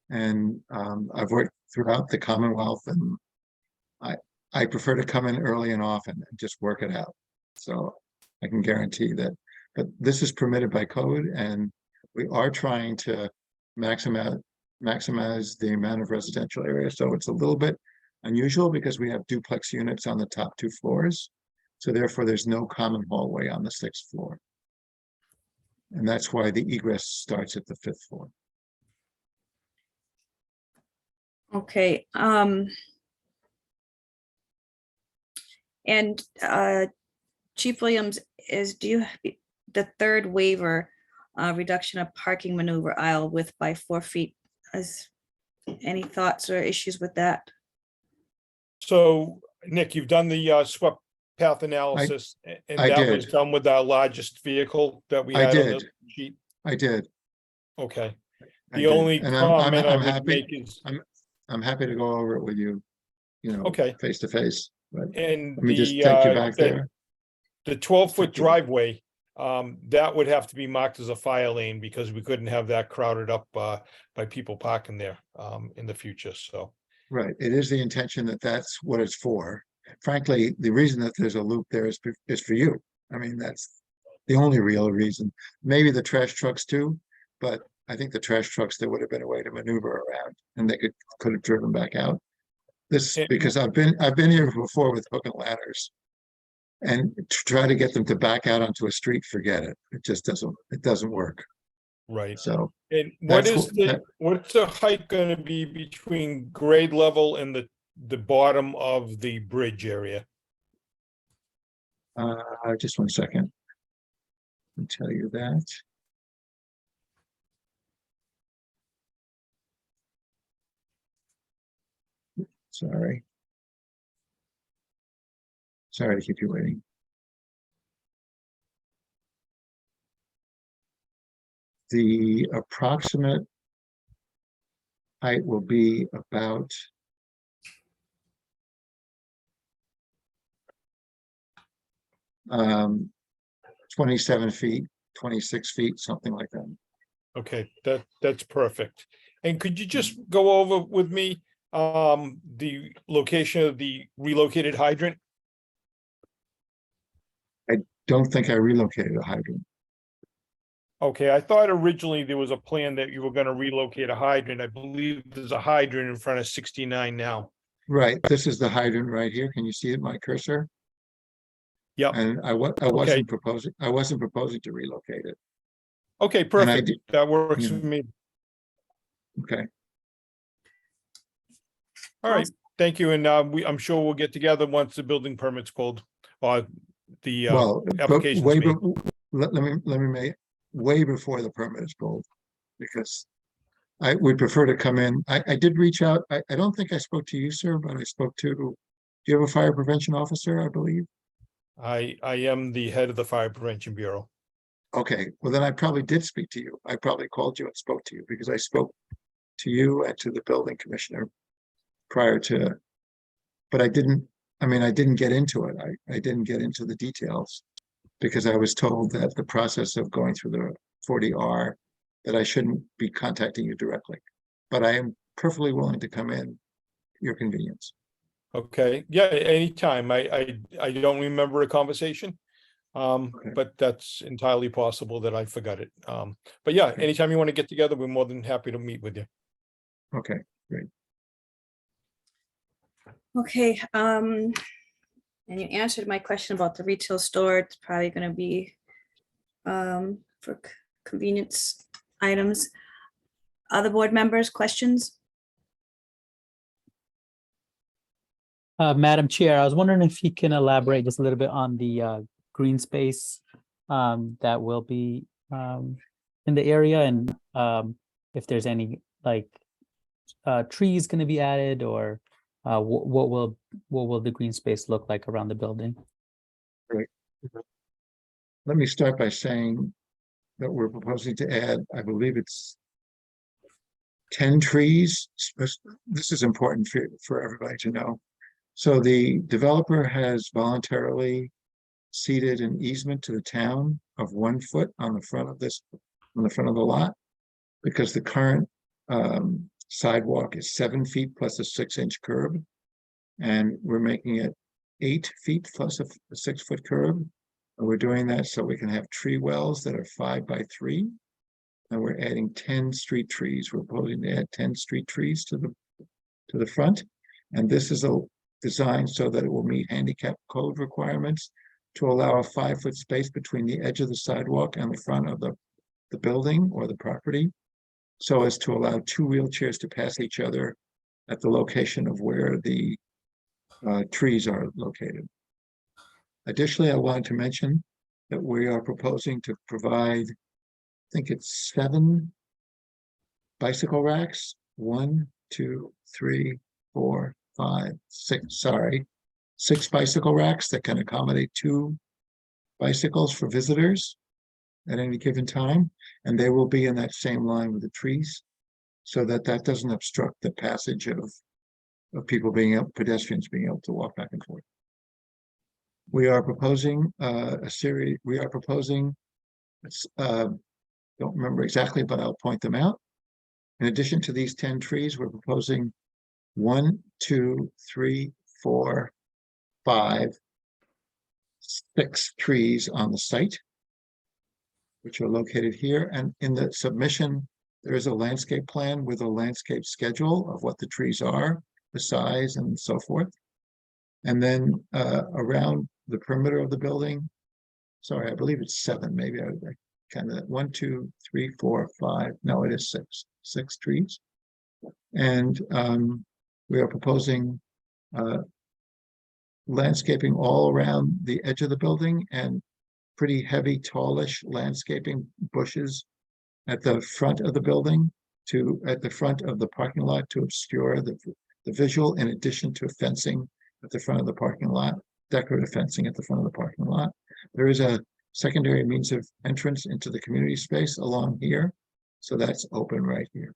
and I've worked throughout the Commonwealth, and I prefer to come in early and often and just work it out. So I can guarantee that. But this is permitted by code, and we are trying to maximize the amount of residential area. So it's a little bit unusual because we have duplex units on the top 2 floors. So therefore, there's no common hallway on the 6th floor. And that's why the egress starts at the 5th floor. Okay, and Chief Williams, the third waiver, reduction of parking maneuver aisle width by 4 feet. Any thoughts or issues with that? So, Nick, you've done the swept path analysis, and I that was did. done with our largest vehicle that we I had on the did. sheet. I did. Okay. I The did. only And comment I I'm would happy. make is, I'm happy to go over it with you, okay, face to face. But and let me just take you back there. the 12-foot Thank you. driveway, that would have to be marked as a fire lane because we couldn't have that crowded up by people parking there in the future, so. Right. It is the intention that that's what it's for. Frankly, the reason that there's a loop there is for you. I mean, that's the only real reason. Maybe the trash trucks too, but I think the trash trucks, there would have been a way to maneuver around and they could have driven back out. Because I've been here before with hook and ladders. And to try to get them to back out onto a street, forget it. It just doesn't work. Right. So And That's what's the height gonna be between grade level and the bottom of the bridge area? Just one second. I'll tell you that. Sorry. Sorry to keep you waiting. The approximate height will be about 27 feet, 26 feet, something like that. Okay, that's perfect. And could you just go over with me the location of the relocated hydrant? Don't think I relocated a hydrant. Okay, I thought originally there was a plan that you were gonna relocate a hydrant. I believe there's a hydrant in front of 69 now. Right, this is the hydrant right here. Can you see it, my cursor? Yep, And I wasn't proposing to relocate it. okay, I perfect. did- That works yeah. for me. Okay, All right, thank you. And I'm sure we'll get together once the building permit's pulled or the well, but application's way, made. let me make, way before the permit is pulled. Because I would prefer to come in. I did reach out. I don't think I spoke to you, sir, but I spoke to, do you have a fire prevention officer, I believe? I am the head of the Fire Prevention Bureau. Okay, well then I probably did speak to you. I probably called you and spoke to you because I spoke to you and to the building commissioner prior to, but I didn't get into it. I didn't get into the details because I was told that the process of going through the 40R, that I shouldn't be contacting you directly. But I am perfectly willing to come in your convenience. Okay, yeah, anytime. I don't remember a conversation. Okay. But that's entirely possible that I forgot it. But yeah, Okay. anytime you want to get together, we're more than happy to meet with you. Okay, great. Okay, and you answered my question about the retail store. It's probably gonna be for convenience items. Other board members, questions? Madam Chair, I was wondering if you can elaborate just a little bit on the green space that will be in the area, and if there's any like trees going to be added, or what will the green space look like around the building? Let me start by saying that we're proposing to add, I believe it's 10 trees. This is important for everybody to know. So the developer has voluntarily ceded an easement to the town of 1 foot on the front of the lot, because the current sidewalk is 7 feet plus a 6-inch curb. And we're making it 8 feet plus a 6-foot curb. And we're doing that so we can have tree wells that are 5 by 3. And we're adding 10 street trees. We're proposing to add 10 street trees to the front. And this is designed so that it will meet handicap code requirements to allow a 5-foot space between the edge of the sidewalk and the front of the building or the property, so as to allow 2 wheelchairs to pass each other at the location of where the trees are located. Additionally, I wanted to mention that we are proposing to provide, I think it's 7 bicycle racks, 1, 2, 3, 4, 5, 6, sorry, 6 bicycle racks that can accommodate 2 bicycles for visitors at any given time. And they will be in that same line with the trees, so that doesn't obstruct the passage of people pedestrians being able to walk back and forth. We are proposing don't remember exactly, but I'll point them out. In addition to these 10 trees, we're proposing 1, 2, 3, 4, 5, 6 trees on the site, which are located here. And in the submission, there is a landscape plan with a landscape schedule of what the trees are, the size, and so forth. And then around the perimeter of the building, sorry, I believe it's 7, maybe I kind of 1, 2, 3, 4, 5. No, it is 6 trees. And we are proposing landscaping all around the edge of the building and pretty heavy, tallish landscaping bushes at the front of the building at the front of the parking lot to obscure the visual, in addition to fencing at the front of the parking lot, decorative fencing at the front of the parking lot. There is a secondary means of entrance into the community space along here. So that's open right here.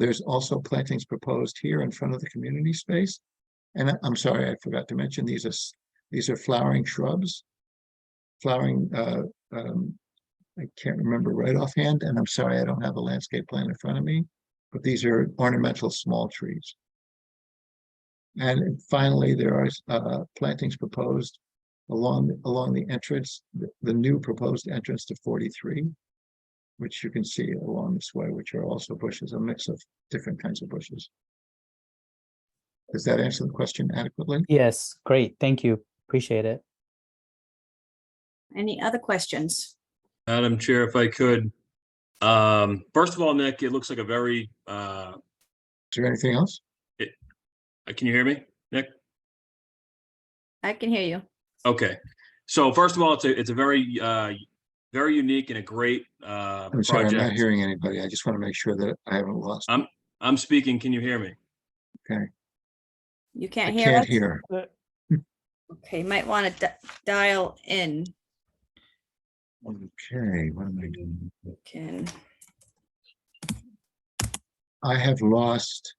There's also plantings proposed here in front of the community space. And I'm sorry, I forgot to mention, these are flowering shrubs. Flowering, I can't remember right offhand, and I'm sorry, I don't have a landscape plan in front of me, but these are ornamental small trees. And finally, there are plantings proposed along the entrance, the new proposed entrance to 43, which you can see along this way, which are also bushes, a mix of different kinds of bushes. Does that answer the question adequately? Yes, great. Thank you. Appreciate it. Any other questions? Madam Chair, if I could, first of all, Nick, it looks like a very, Is there anything else? can you hear me, Nick? I can hear you. Okay, so first of all, it's a very, very unique and a great I'm sorry, I'm not project. hearing anybody. I just want to make sure that I haven't lost. I'm speaking, can you hear me? Okay, You I can't hear can't us? hear. Okay, might want to dial in. Okay, what am I doing? Can, I have lost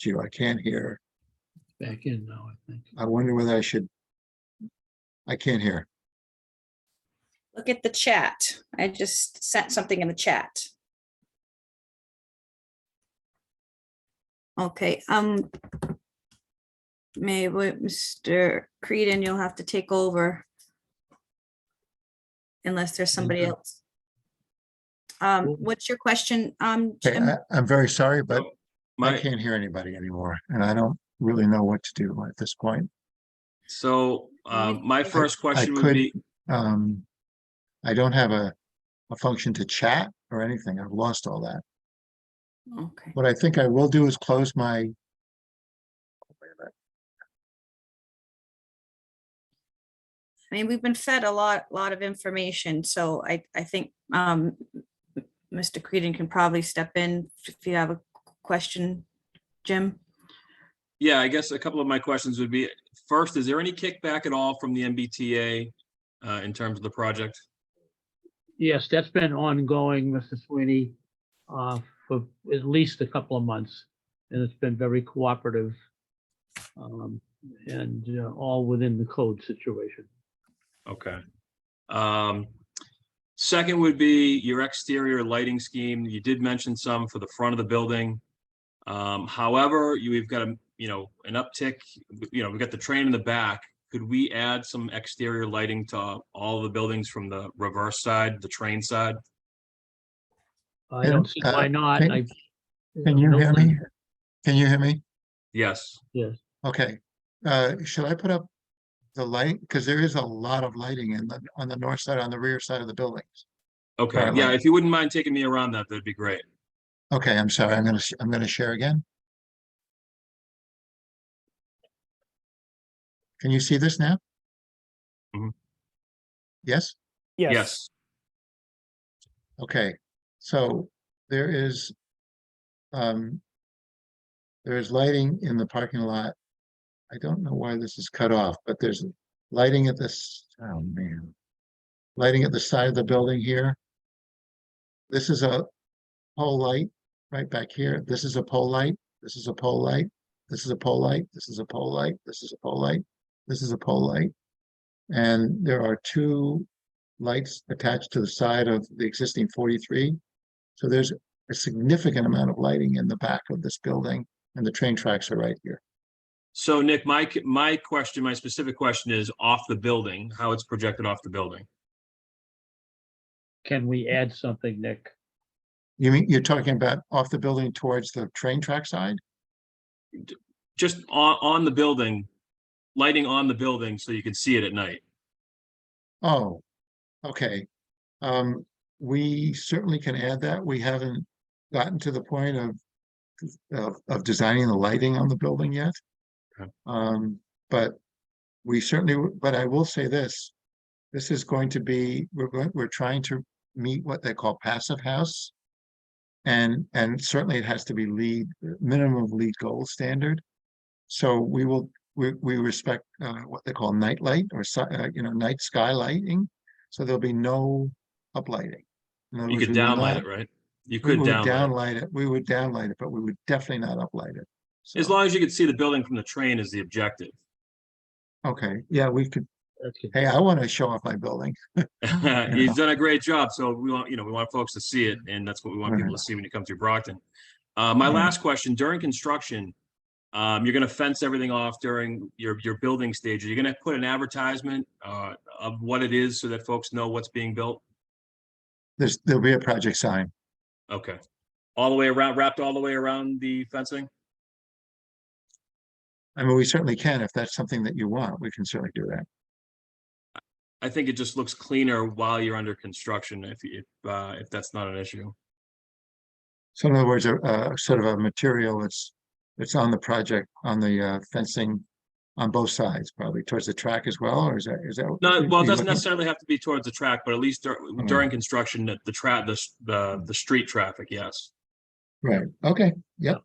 you. I can't hear. Back in now, I think. I wonder whether I can't hear. look at the chat. I just sent something in the chat. Okay, maybe Mr. Creedon, you'll have to take over. Unless there's somebody else. What's your question? Okay, Jim? I'm very sorry, but I My, can't hear anybody anymore, and I don't really know what to do at this point. so, my first question would could- be, I don't have a function to chat or anything. I've lost all that. Okay, What I think I will do is close my. I mean, we've been fed a lot of information, so I think Mr. Creedon can probably step in if you have a question, Jim. yeah, I guess a couple of my questions would be, first, is there any kickback at all from the MBTA in terms of the project? Yes, that's been ongoing, Mr. Sweeney, for at least a couple of months. And it's been very cooperative. And all within the code situation. Okay. Second would be your exterior lighting scheme. You did mention some for the front of the building. However, we've got an uptick, we've got the train in the back. Could we add some exterior lighting to all the buildings from the reverse side, the train side? I don't see why not. Can you hear me? Can you hear me? Yes. Yes. Okay, should I put up the light? Because there is a lot of lighting on the north side, on the rear side of the buildings. Okay, yeah, Currently. if you wouldn't mind taking me around that, that'd be great. Okay, I'm sorry, I'm gonna share again. Can you see this now? Mhm. Yes? Yes. Okay, so there is lighting in the parking lot. I don't know why this is cut off, but there's lighting at this, oh man. Lighting at the side of the building here. This is a pole light right back here. This is a pole light. This is a pole light. This is a pole light. This is a pole light. This is a pole light. This is a pole light. And there are two lights attached to the side of the existing 43. So there's a significant amount of lighting in the back of this building, and the train tracks are right here. So Nick, my specific question is off the building, how it's projected off the building. Can we add something, Nick? You mean, you're talking about off the building towards the train track side? Just on the building, lighting on the building so you can see it at night. Oh, okay. We certainly can add that. We haven't gotten to the point of of designing the lighting on the building yet. Okay. But we certainly, but I will say this, this is going to be, we're trying to meet what they call passive house. And certainly it has to be minimum LEED gold standard. So we respect what they call night light or night sky lighting. So there'll be no uplighting. In other You words, could we will downlight not- it, right? You we could would downlight it. downlight it. We would downlight it, but we would definitely not uplight it. As So, long as you could see the building from the train is the objective. okay, yeah, we could. That's good. Hey, I want to show off my building. He's done a great job, so we want folks to see it, and that's what we want people to see when you come through Brockton. My Right. last question, during construction, you're gonna fence everything off during your building stage. Are you gonna put an advertisement of what it is so that folks know what's being built? There'll be a project sign. Okay. All the way around, wrapped all the way around the fencing? I mean, we certainly can, if that's something that you want, we can certainly do that. I think it just looks cleaner while you're under construction if that's not an issue. So in other words, sort of a material that's on the project, on the fencing on both sides, probably towards the track as well, or is that? No, well, are it you doesn't looking- necessarily have to be towards the track, but at least during construction, the street traffic, yes. Right, okay, yep.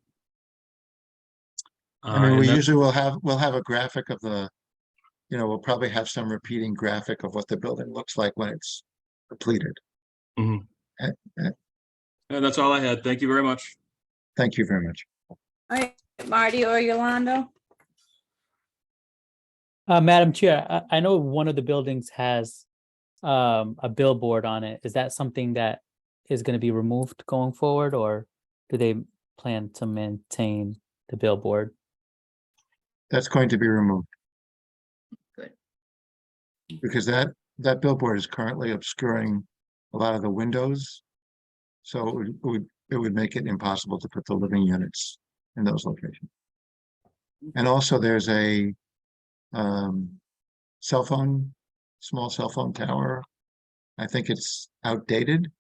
I mean, And we then- usually we'll have a graphic of the, we'll probably have some repeating graphic of what the building looks like when it's completed. Mhm. Uh, uh, And that's all I had. Thank you very much. Thank you very much. All right, Marty or Yolando? Madam Chair, I know one of the buildings has a billboard on it. Is that something that is going to be removed going forward, or do they plan to maintain the billboard? That's going to be removed. Good. Because that billboard is currently obscuring a lot of the windows. So it would make it impossible to put the living units in those locations. And also there's a small cell phone tower. I think it's outdated,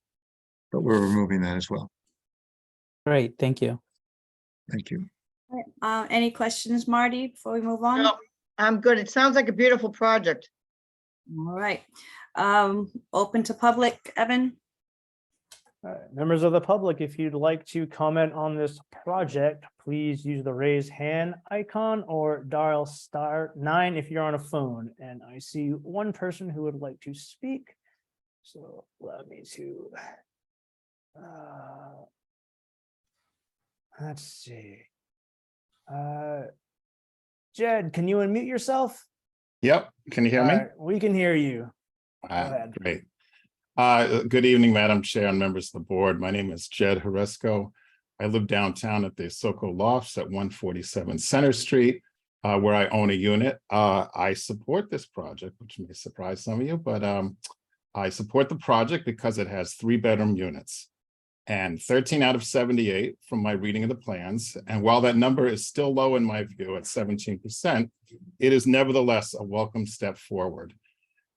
but we're removing that as well. Great, thank you. Thank you. Any questions, Marty, before we move on? No, I'm good. It sounds like a beautiful project. All right. Open to public, Evan? Members of the public, if you'd like to comment on this project, please use the raise hand icon or dial *9 if you're on a phone. And I see one person who would like to speak. So allow me to. Let's see. Jed, can you unmute yourself? Yep, can you hear me? All right, we can hear you. Ah, ahead. Great. Good evening, Madam Chair and members of the board. My name is Jed Haresco. I live downtown at the Soko Lofts at 147 Center Street, where I own a unit. I support this project, which may surprise some of you, but I support the project because it has 3-bedroom units and 13 out of 78 from my reading of the plans. And while that number is still low in my view at 17%, it is nevertheless a welcome step forward.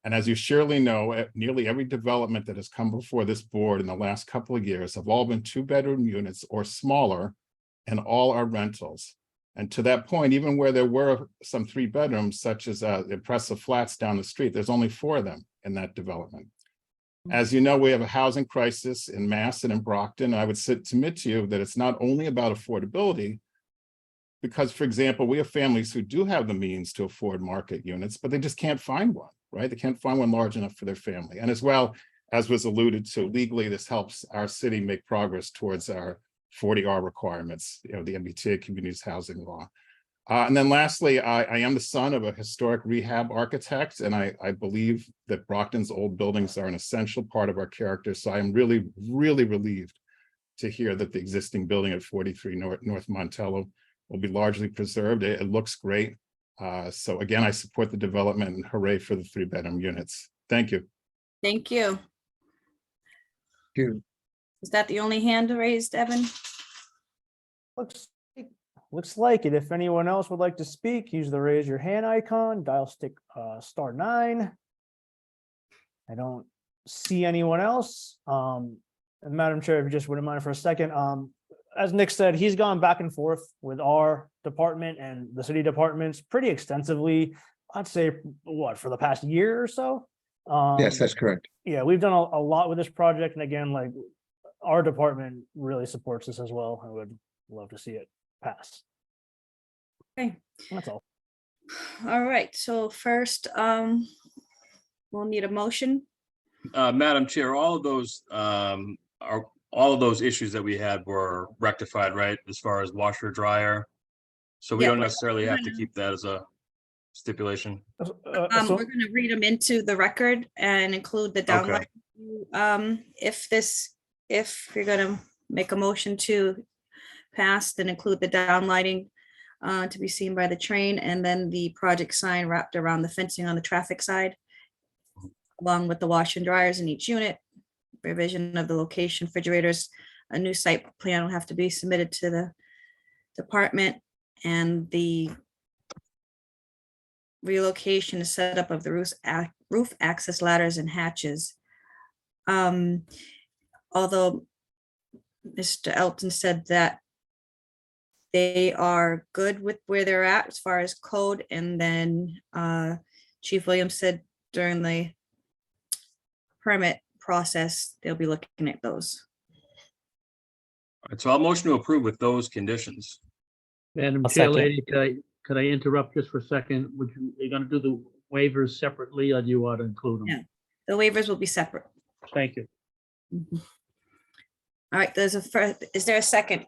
And as you surely know, nearly every development that has come before this board in the last couple of years have all been 2-bedroom units or smaller, and all are rentals. And to that point, even where there were some 3 bedrooms, such as Impressive Flats down the street, there's only 4 of them in that development. As you know, we have a housing crisis in Mass and in Brockton. I would submit to you that it's not only about affordability, because, for example, we have families who do have the means to afford market units, but they just can't find one, right? They can't find one large enough for their family. And as well, as was alluded to, legally, this helps our city make progress towards our 40R requirements, the MBTA Communities Housing Law. And then lastly, I am the son of a historic rehab architect, and I believe that Brockton's old buildings are an essential part of our character. So I'm really, really relieved to hear that the existing building at 43 North Montello will be largely preserved. It looks great. So again, I support the development and hooray for the 3-bedroom units. Thank you. Thank you. Thank you. Is that the only hand raised, Evan? Looks like it. If anyone else would like to speak, use the raise your hand icon, dial *9. I don't see anyone else. And Madam Chair, if you just wouldn't mind for a second, as Nick said, he's gone back and forth with our department and the city departments pretty extensively. I'd say, what, for the past year or so? Yes, that's correct. Yeah, we've done a lot with this project, and again, like, our department really supports this as well. I would love to see it pass. Okay. That's all. All right, so first, we'll need a motion. Madam Chair, all of those all of those issues that we had were rectified, right? As far as washer dryer. So we Yeah, don't we're- necessarily have to we're gonna- keep that as a stipulation. So- We're gonna read them into the record and include the download. If you're gonna make a motion to pass, then include the downlighting to be seen by the train, and then the project sign wrapped around the fencing on the traffic side, along with the wash and dryers in each unit, revision of the location, refrigerators. A new site plan will have to be submitted to the department, and the relocation and setup of the roof access ladders and hatches. Although Mr. Elton said that they are good with where they're at as far as code, and then Chief Williams said during the permit process, they'll be looking at those. All right, so I'll motion to approve with those conditions. Madam I'll Chair second. Lady, could I interrupt just for a second? Would you, are you gonna do the waivers separately, or do you want to include them? Yeah. The waivers will be separate. Thank you. Mhm. All right, there's a first, is there a second?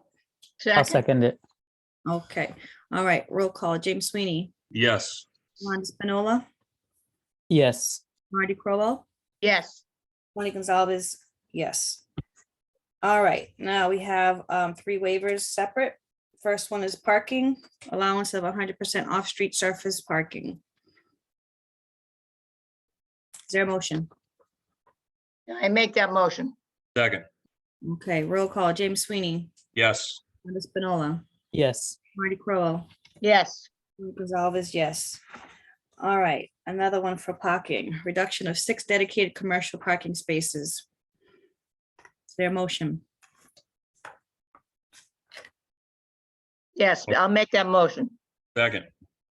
I'll second it. Okay, all right, roll call. James Sweeney, Yes. Wanda Spinola, Yes. Marty Crowell, Yes, Tony Gonzalez, yes. All right, now we have 3 waivers separate. First one is parking, allowance of 100% off-street surface parking. Is there a motion? I make that motion. Second. Okay, roll call. James Sweeney, Yes. Wanda Spinola, Yes. Marty Crowell, Yes, Tony Gonzalez, yes. All right, another one for parking, reduction of 6 dedicated commercial parking spaces. Is there a motion? yes, I'll make that motion. Second.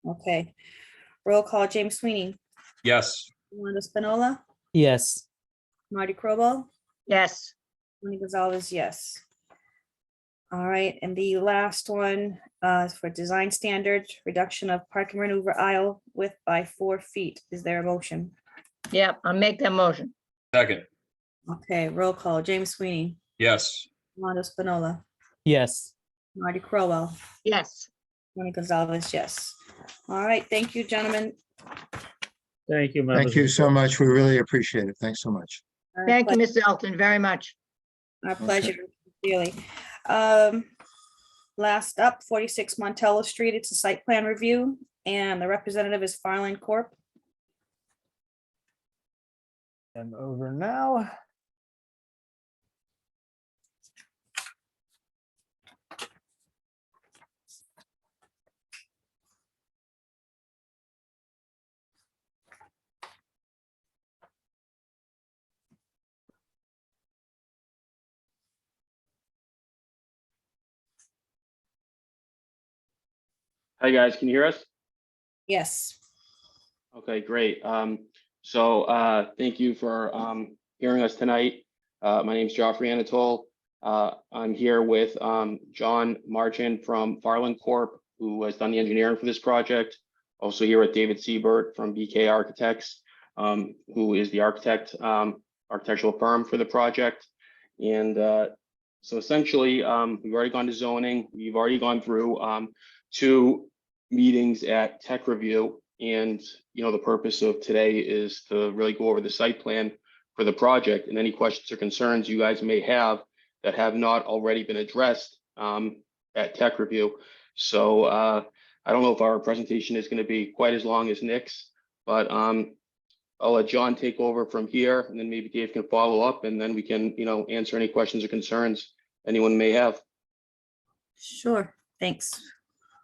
Okay, roll call. James Sweeney, Yes. Wanda Spinola, Yes. Marty Crowell, Yes, Tony Gonzalez, yes. All right, and the last one is for design standards, reduction of parking maneuver aisle width by 4 feet. Is there a motion? yeah, I'll make that motion. Second. Okay, roll call. James Sweeney, Yes. Wanda Spinola, Yes. Marty Crowell, Yes, Tony Gonzalez, yes. All right, thank you, gentlemen. Thank you, members. Thank you so much. We really appreciate it. Thanks so much. Our thank you, ple- Mr. Elton, very much. Our pleasure, really. Last up, 46 Montello Street. It's a site plan review, and the representative is Farland Corp. And over now. Hi, guys. Can you hear us? Yes. Okay, great. Thank you for hearing us tonight. My name is Joffrey Anatole. I'm here with John Marchand from Farland Corp., who has done the engineering for this project. Also here with David Siebert from BK Architects, who is the architectural firm for the project. And so essentially, we've already gone to zoning. We've already gone through 2 meetings at tech review. And, the purpose of today is to really go over the site plan for the project and any questions or concerns you guys may have that have not already been addressed at tech review. So I don't know if our presentation is going to be quite as long as Nick's, but I'll let John take over from here, and then maybe Dave can follow up, and then we can, answer any questions or concerns anyone may have. Sure, thanks.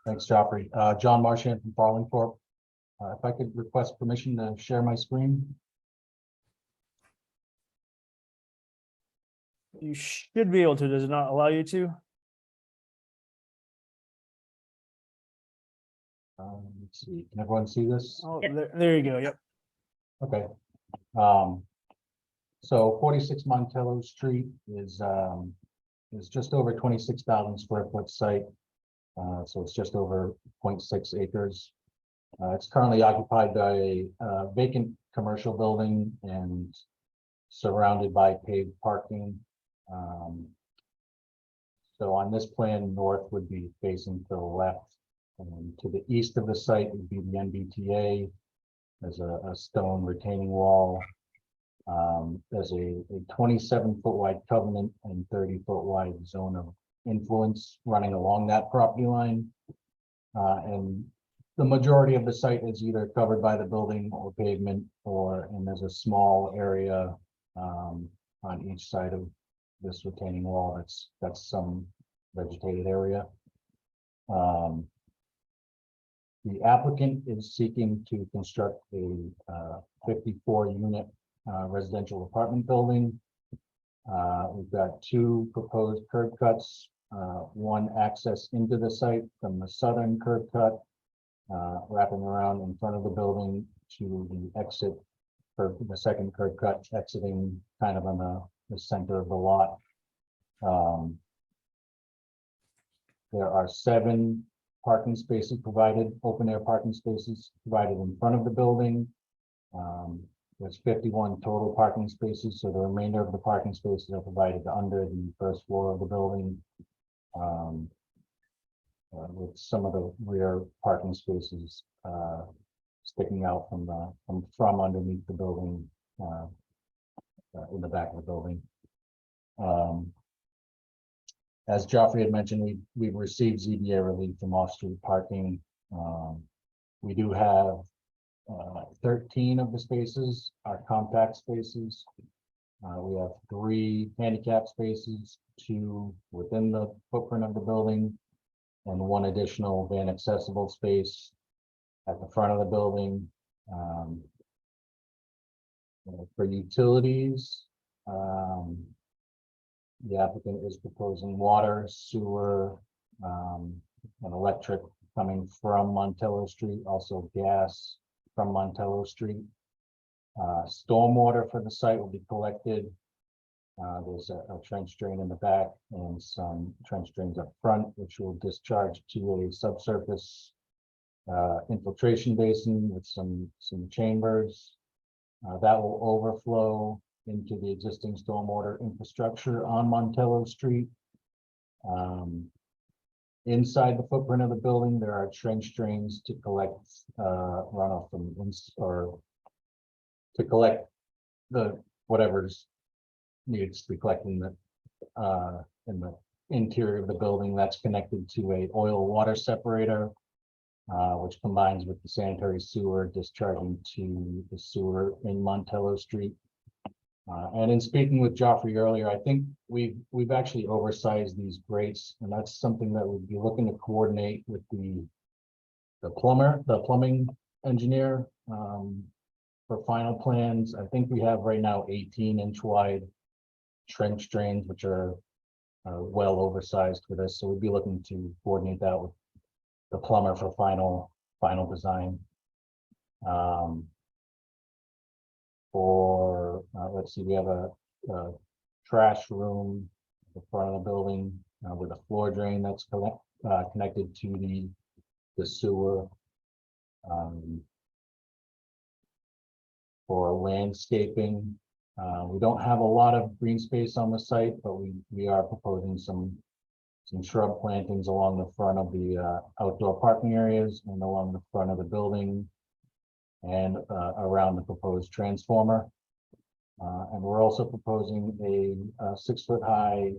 Thanks, Joffrey. John Marchand from Farland Corp. If I could request permission to share my screen. You should be able to. Does it not allow you to? Let's see, can everyone see this? Oh, there you go. Yep. Okay. So 46 Montello Street is just over 26,000 square foot site. So it's just over 0.6 acres. It's currently occupied by a vacant commercial building and surrounded by paved parking. So on this plan, north would be facing to the left, and to the east of the site would be the MBTA. There's a stone retaining wall. There's a 27-foot wide covenant and 30-foot wide zone of influence running along that property line. And the majority of the site is either covered by the building or pavement, and there's a small area on each side of this retaining wall that's some vegetated area. The applicant is seeking to construct a 54-unit residential apartment building. We've got 2 proposed curb cuts, one access into the site from the southern curb cut, wrapping around in front of the building to the exit for the second curb cut, exiting kind of on the center of the lot. There are 7 parking spaces provided, open air parking spaces provided in front of the building. There's 51 total parking spaces, so the remainder of the parking spaces are provided under the first floor of the building, with some of the rear parking spaces sticking out from underneath the building, in the back of the building. As Joffrey had mentioned, we've received ZBA relief from off-street parking. We do have 13 of the spaces are compact spaces. We have 3 handicap spaces, 2 within the footprint of the building, and 1 additional van accessible space at the front of the building. For utilities, the applicant is proposing water, sewer, and electric coming from Montello Street, also gas from Montello Street. Stormwater for the site will be collected. There's a trench drain in the back and some trench drains up front, which will discharge to a subsurface infiltration basin with some chambers. That will overflow into the existing stormwater infrastructure on Montello Street. Inside the footprint of the building, there are trench drains to collect runoff from to collect the whatever's needs to be collected in the interior of the building. That's connected to a oil water separator, which combines with the sanitary sewer discharging to the sewer in Montello Street. And in speaking with Joffrey earlier, I think we've actually oversized these grates, and that's something that we'd be looking to coordinate with the plumbing engineer for final plans. I think we have right now 18-inch wide trench drains, which are well oversized for this. So we'd be looking to coordinate that with the plumber for final design. Let's see, we have a trash room at the front of the building with a floor drain that's connected to the sewer. For landscaping, we don't have a lot of green space on the site, but we are proposing some shrub plantings along the front of the outdoor parking areas and along the front of the building and around the proposed transformer. And we're also proposing a 6-foot high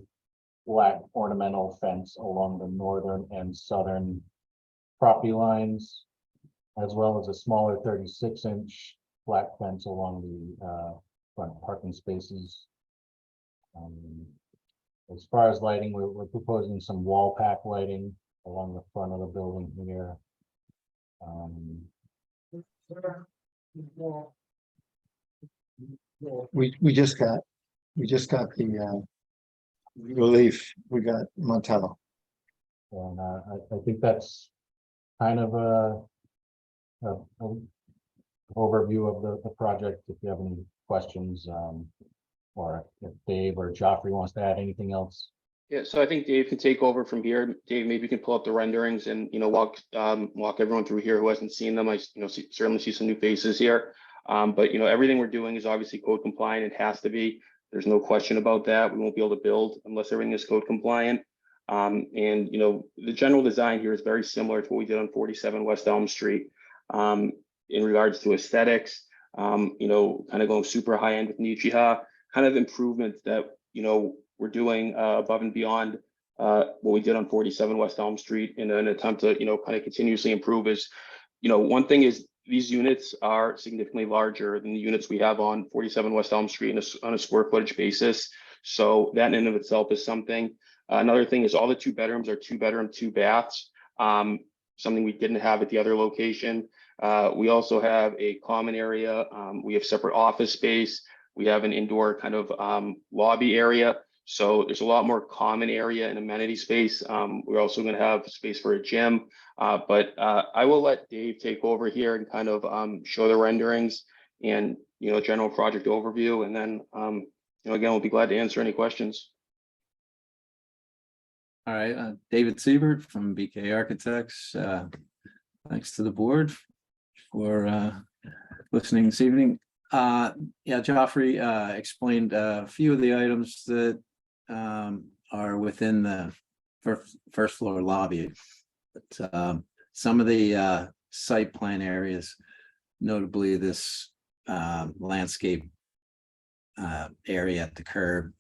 black ornamental fence along the northern and southern property lines, as well as a smaller 36-inch black fence along the front parking spaces. As far as lighting, we're proposing some wall pack lighting along the front of the building here. We just got the relief. We got Montello. And I think that's kind of a overview of the project. If you have any questions, or if Dave or Joffrey wants to add anything else. Yeah, so I think Dave can take over from here. Dave, maybe you can pull up the renderings and, walk everyone through here who hasn't seen them. I, certainly see some new faces here. But, everything we're doing is obviously code compliant. It has to be. There's no question about that. We won't be able to build unless everything is code compliant. And, the general design here is very similar to what we did on 47 West Elm Street. In regards to aesthetics, kind of going super high end with Nichiha, kind of improvements that, we're doing above and beyond what we did on 47 West Elm Street in an attempt to, kind of continuously improve is, one thing is these units are significantly larger than the units we have on 47 West Elm Street on a square footage basis. So that in and of itself is something. Another thing is all the 2 bedrooms are 2 bedroom, 2 baths, something we didn't have at the other location. We also have a common area. We have separate office space. We have an indoor kind of lobby area. So there's a lot more common area and amenity space. We're also going to have space for a gym. But I will let Dave take over here and kind of show the renderings and, general project overview. And then, again, we'll be glad to answer any questions. All right, David Siebert from BK Architects. Thanks to the board for listening this evening. Yeah, Joffrey explained a few of the items that are within the first floor lobby. But some of the site plan areas, notably this landscape area at the curb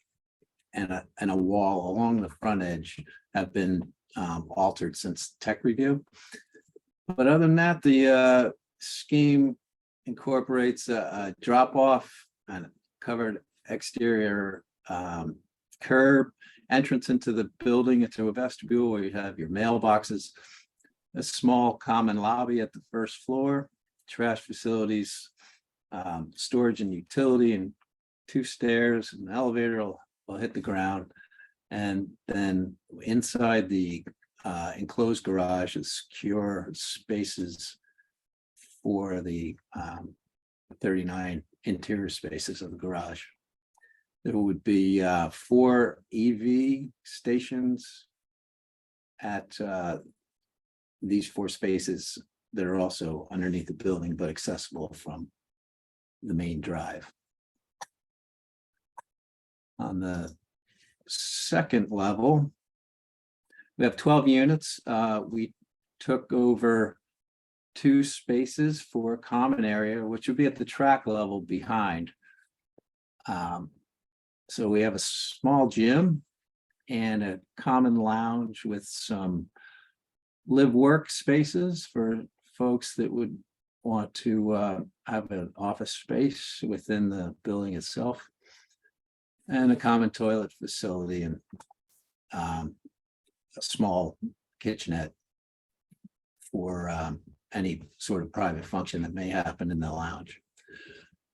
and a wall along the front edge have been altered since tech review. But other than that, the scheme incorporates a drop off and covered exterior curb entrance into the building, into a vestibule where you have your mailboxes, a small common lobby at the first floor, trash facilities, storage and utility, and 2 stairs, an elevator will hit the ground. And then inside the enclosed garage is secure spaces for the 39 interior spaces of the garage. There would be 4 EV stations at these 4 spaces that are also underneath the building, but accessible from the main drive. On the second level, we have 12 units. We took over 2 spaces for a common area, which would be at the track level behind. So we have a small gym and a common lounge with some live work spaces for folks that would want to have an office space within the building itself, and a common toilet facility and a small kitchenette for any sort of private function that may happen in the lounge.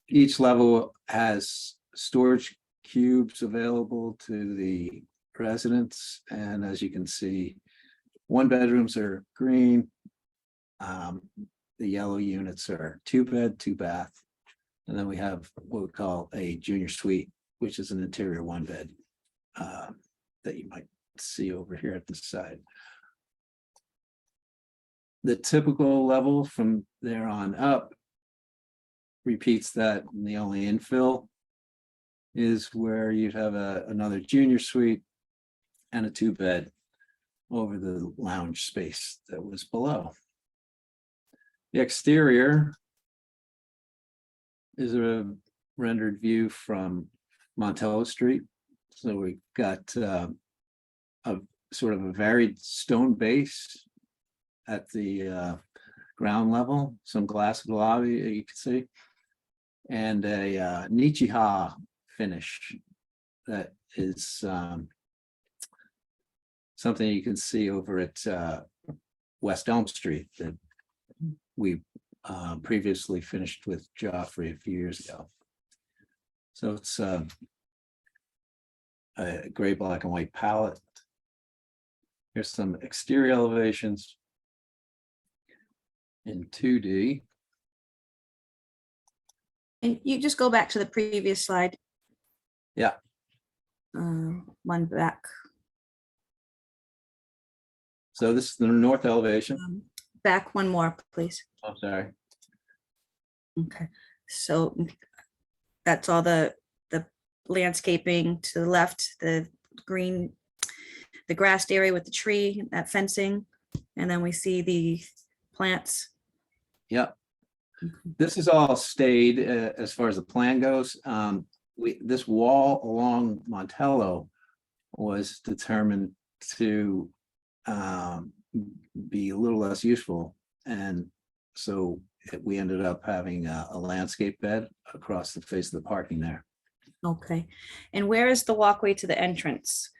Each level has storage cubes available to the residents, and as you can see, 1 bedrooms are green. The yellow units are 2 bed, 2 bath, and then we have what we call a junior suite, which is an interior 1 bed that you might see over here at the side. The typical level from there on up repeats that, and the only infill is where you'd have another junior suite and a 2 bed over the lounge space that was below. The exterior is a rendered view from Montello Street. So we've got a sort of a varied stone base at the ground level, some glass lobby you can see, and a Nichiha finish that is something you can see over at West Elm Street that we previously finished with Joffrey a few years ago. So it's a gray, black, and white palette. Here's some exterior elevations. in 2D. And you just go back to the previous slide. Yeah. One back. So this is the north elevation. Back one more, please. Oh, sorry. Okay, so that's all the landscaping to the left, the green, the grassed area with the tree, that fencing, and then we see the plants. Yep. This is all stayed as far as the plan goes. This wall along Montello was determined to be a little less useful. And so we ended up having a landscape bed across the face of the parking there. Okay, and where is the walkway to the entrance?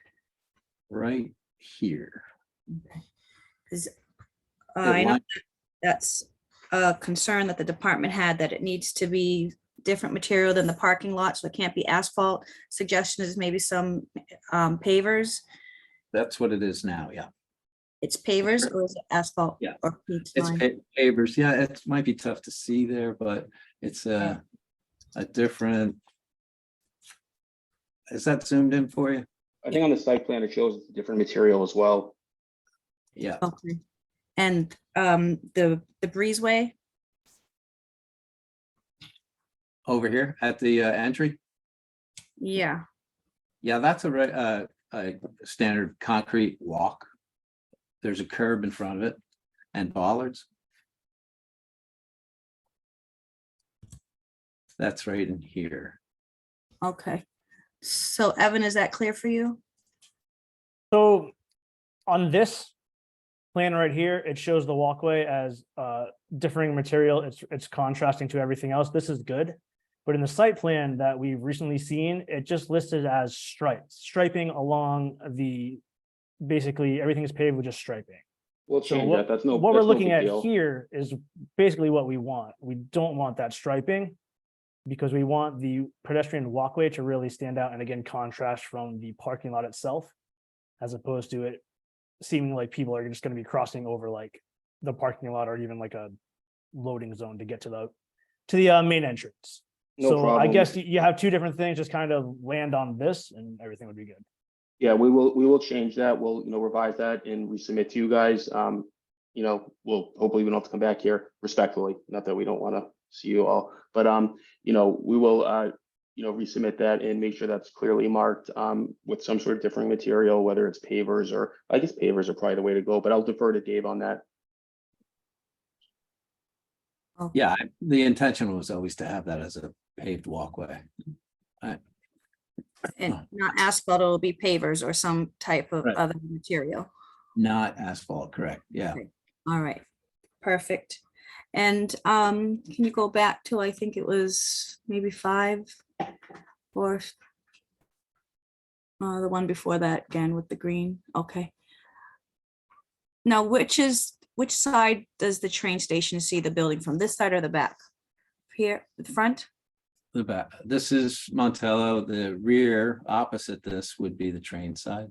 Right here. Okay, 'cause, I know line- that's a concern that the department had, that it needs to be different material than the parking lot, so it can't be asphalt. Suggestion is maybe some pavers. That's what it is now, yeah. It's pavers or is it asphalt? Yeah. Or peach It's line? pavers, yeah, it might be tough to see there, but it's a different. Is that zoomed in for you? I think on the site plan, it shows it's a different material as well. Yeah, Okay. And the breezeway? over here at the entry. Yeah, Yeah, that's a standard concrete walk. There's a curb in front of it and bollards. That's right in here. okay. So Evan, is that clear for you? So on this plan right here, it shows the walkway as differing material. It's contrasting to everything else. This is good. But in the site plan that we've recently seen, it just listed as striping along the, basically everything is paved with just striping. We'll So change that. That's no. what we're that's no looking big at deal. here is basically what we want. We don't want that striping because we want the pedestrian walkway to really stand out and again, contrast from the parking lot itself, as opposed to it seeming like people are just going to be crossing over like the parking lot or even like a loading zone to get to the main entrance. No So I problem. guess you have two different things, just kind of land on this and everything would be good. Yeah, we will change that. We'll, revise that and resubmit to you guys. We'll hopefully we don't have to come back here respectfully, not that we don't want to see you all, but we will resubmit that and make sure that's clearly marked with some sort of differing material, whether it's pavers or I guess pavers are probably the way to go, but I'll defer to Dave on that. Yeah, the intention was always to have that as a paved walkway. And not asphalt, it'll be pavers or some type of Right. other material. Not asphalt, correct? Yeah. Okay. All right, perfect. And can you go back to, I think it was maybe 5 or the one before that again with the green? Okay. Now, which side does the train station see the building from? This side or the back? Here, the front? The back, this is Montello. The rear opposite this would be the train side,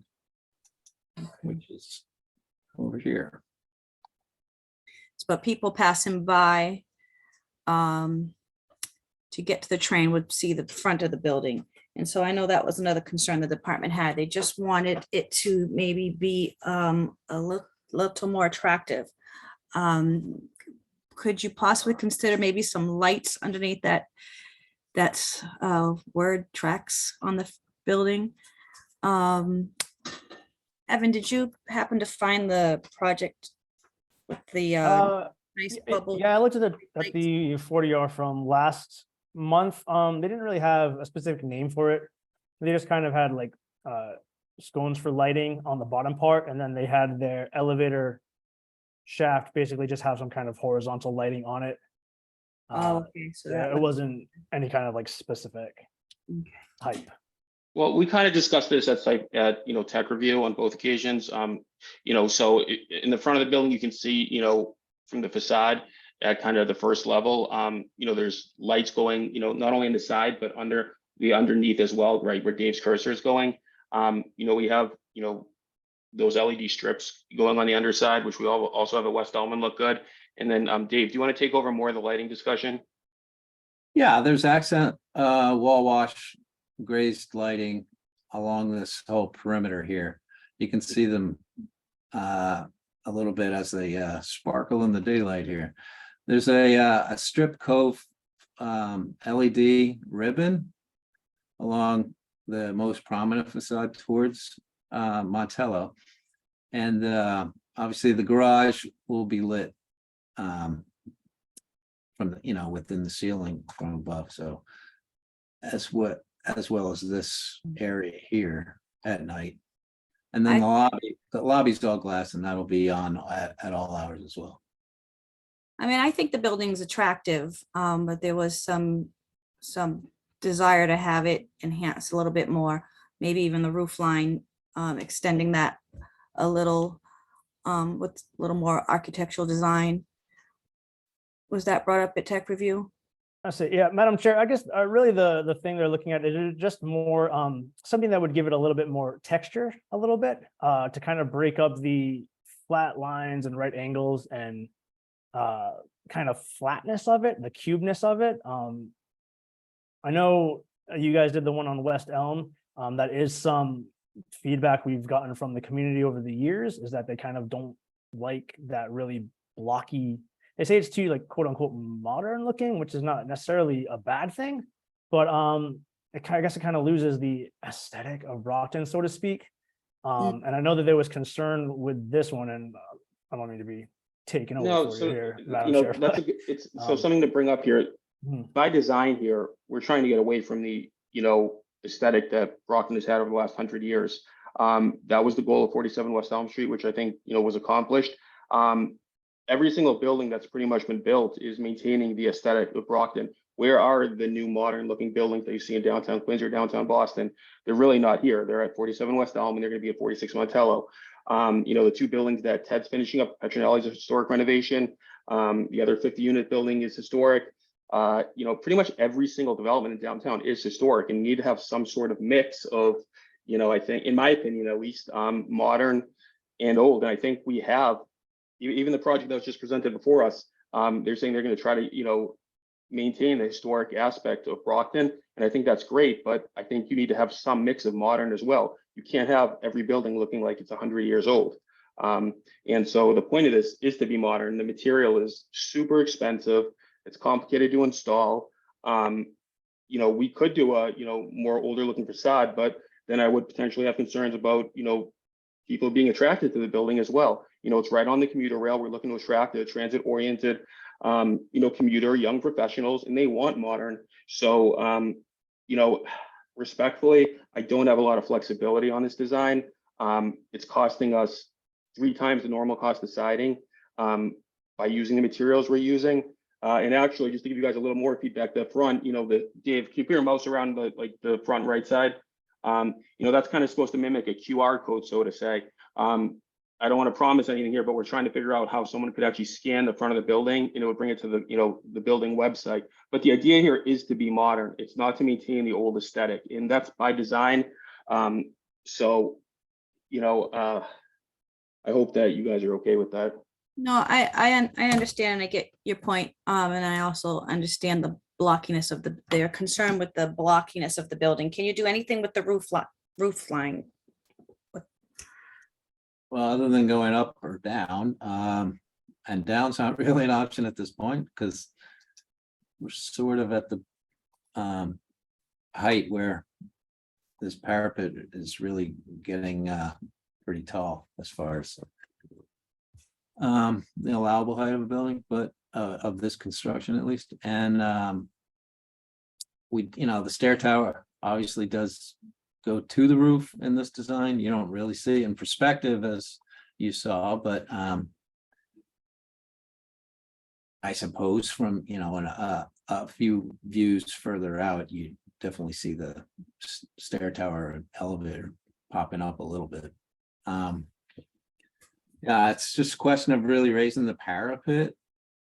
which is over here. But people passing by to get to the train would see the front of the building. And so I know that was another concern the department had. They just wanted it to maybe be a little more attractive. Could you possibly consider maybe some lights underneath that's word tracks on the building? Evan, did you happen to find the project with the nice bubble? Yeah, I looked at the 40R from last month. They didn't really have a specific name for it. They just kind of had like scones for lighting on the bottom part, and then they had their elevator shaft basically just have some kind of horizontal lighting on it. Oh, okay, so Yeah, that it wasn't any kind of like specific Okay. type. Well, we kind of discussed this at site at tech review on both occasions. So in the front of the building, you can see from the facade at kind of the first level. There's lights going not only on the side but underneath as well, right where Dave's cursor is going. We have those LED strips going on the underside, which we also have at West Elman look good. And then, Dave, do you want to take over more of the lighting discussion? Yeah, there's accent wall wash glazed lighting along this whole perimeter here. You can see them a little bit as they sparkle in the daylight here. There's a strip cove LED ribbon along the most prominent facade towards Montello. And obviously the garage will be lit from the, within the ceiling from above. So as well as this area here at night. And then the lobby's all glass, and that'll be on at all hours as well. I mean, I think the building's attractive, but there was some desire to have it enhanced a little bit more, maybe even the roof line, extending that a little, with a little more architectural design. Was that brought up at tech review? I say, yeah, Madam Chair, I guess really the thing they're looking at is just more something that would give it a little bit more texture, a little bit, to kind of break up the flat lines and right angles and kind of flatness of it, the cubeness of it. I know you guys did the one on West Elm. That is some feedback we've gotten from the community over the years, is that they kind of don't like that really blocky. They say it's too like quote unquote modern looking, which is not necessarily a bad thing, but I guess it kind of loses the aesthetic of Brockton, so to speak. And I know that there was concern with this one, and I don't mean to be taken over No, for so, you here, you Madam know, Chair. that's but, it's so something to bring up here. Mhm. By design here, we're trying to get away from the, aesthetic that Brockton has had over the last 100 years. That was the goal of 47 West Elm Street, which I think, was accomplished. Every single building that's pretty much been built is maintaining the aesthetic of Brockton. Where are the new modern looking buildings that you see in downtown Quincy or downtown Boston? They're really not here. They're at 47 West Elm, and they're going to be at 46 Montello. The two buildings that Ted's finishing up, Petronelli's a historic renovation. The other 50-unit building is historic. Pretty much every single development in downtown is historic, and you need to have some sort of mix of, I think, in my opinion, at least, modern and old. And I think we have, even the project that was just presented before us, they're saying they're going to try to, maintain the historic aspect of Brockton. And I think that's great, but I think you need to have some mix of modern as well. You can't have every building looking like it's 100 years old. And so the point of this is to be modern. The material is super expensive. It's complicated to install. We could do a, more older looking facade, but then I would potentially have concerns about, people being attracted to the building as well. It's right on the commuter rail. We're looking to attract a transit oriented, commuter, young professionals, and they want modern. So, respectfully, I don't have a lot of flexibility on this design. It's costing us 3 times the normal cost of siding by using the materials we're using. And actually, just to give you guys a little more feedback, the front, Dave, keep your mouse around the front right side. That's kind of supposed to mimic a QR code, so to say. I don't want to promise anything here, but we're trying to figure out how someone could actually scan the front of the building and it would bring it to the building website. But the idea here is to be modern. It's not to maintain the old aesthetic, and that's by design. I hope that you guys are okay with that. No, I understand and I get your point. And I also understand the blockiness of their concern with the blockiness of the building. Can you do anything with the roof line? Well, other than going up or down, and down's not really an option at this point because we're sort of at the height where this parapet is really getting pretty tall as far as the allowable height of a building, but of this construction at least. And the stair tower obviously does go to the roof in this design. You don't really see in perspective as you saw, but I suppose from a few views further out, you definitely see the stair tower and elevator popping up a little bit. Yeah, it's just a question of really raising the parapet.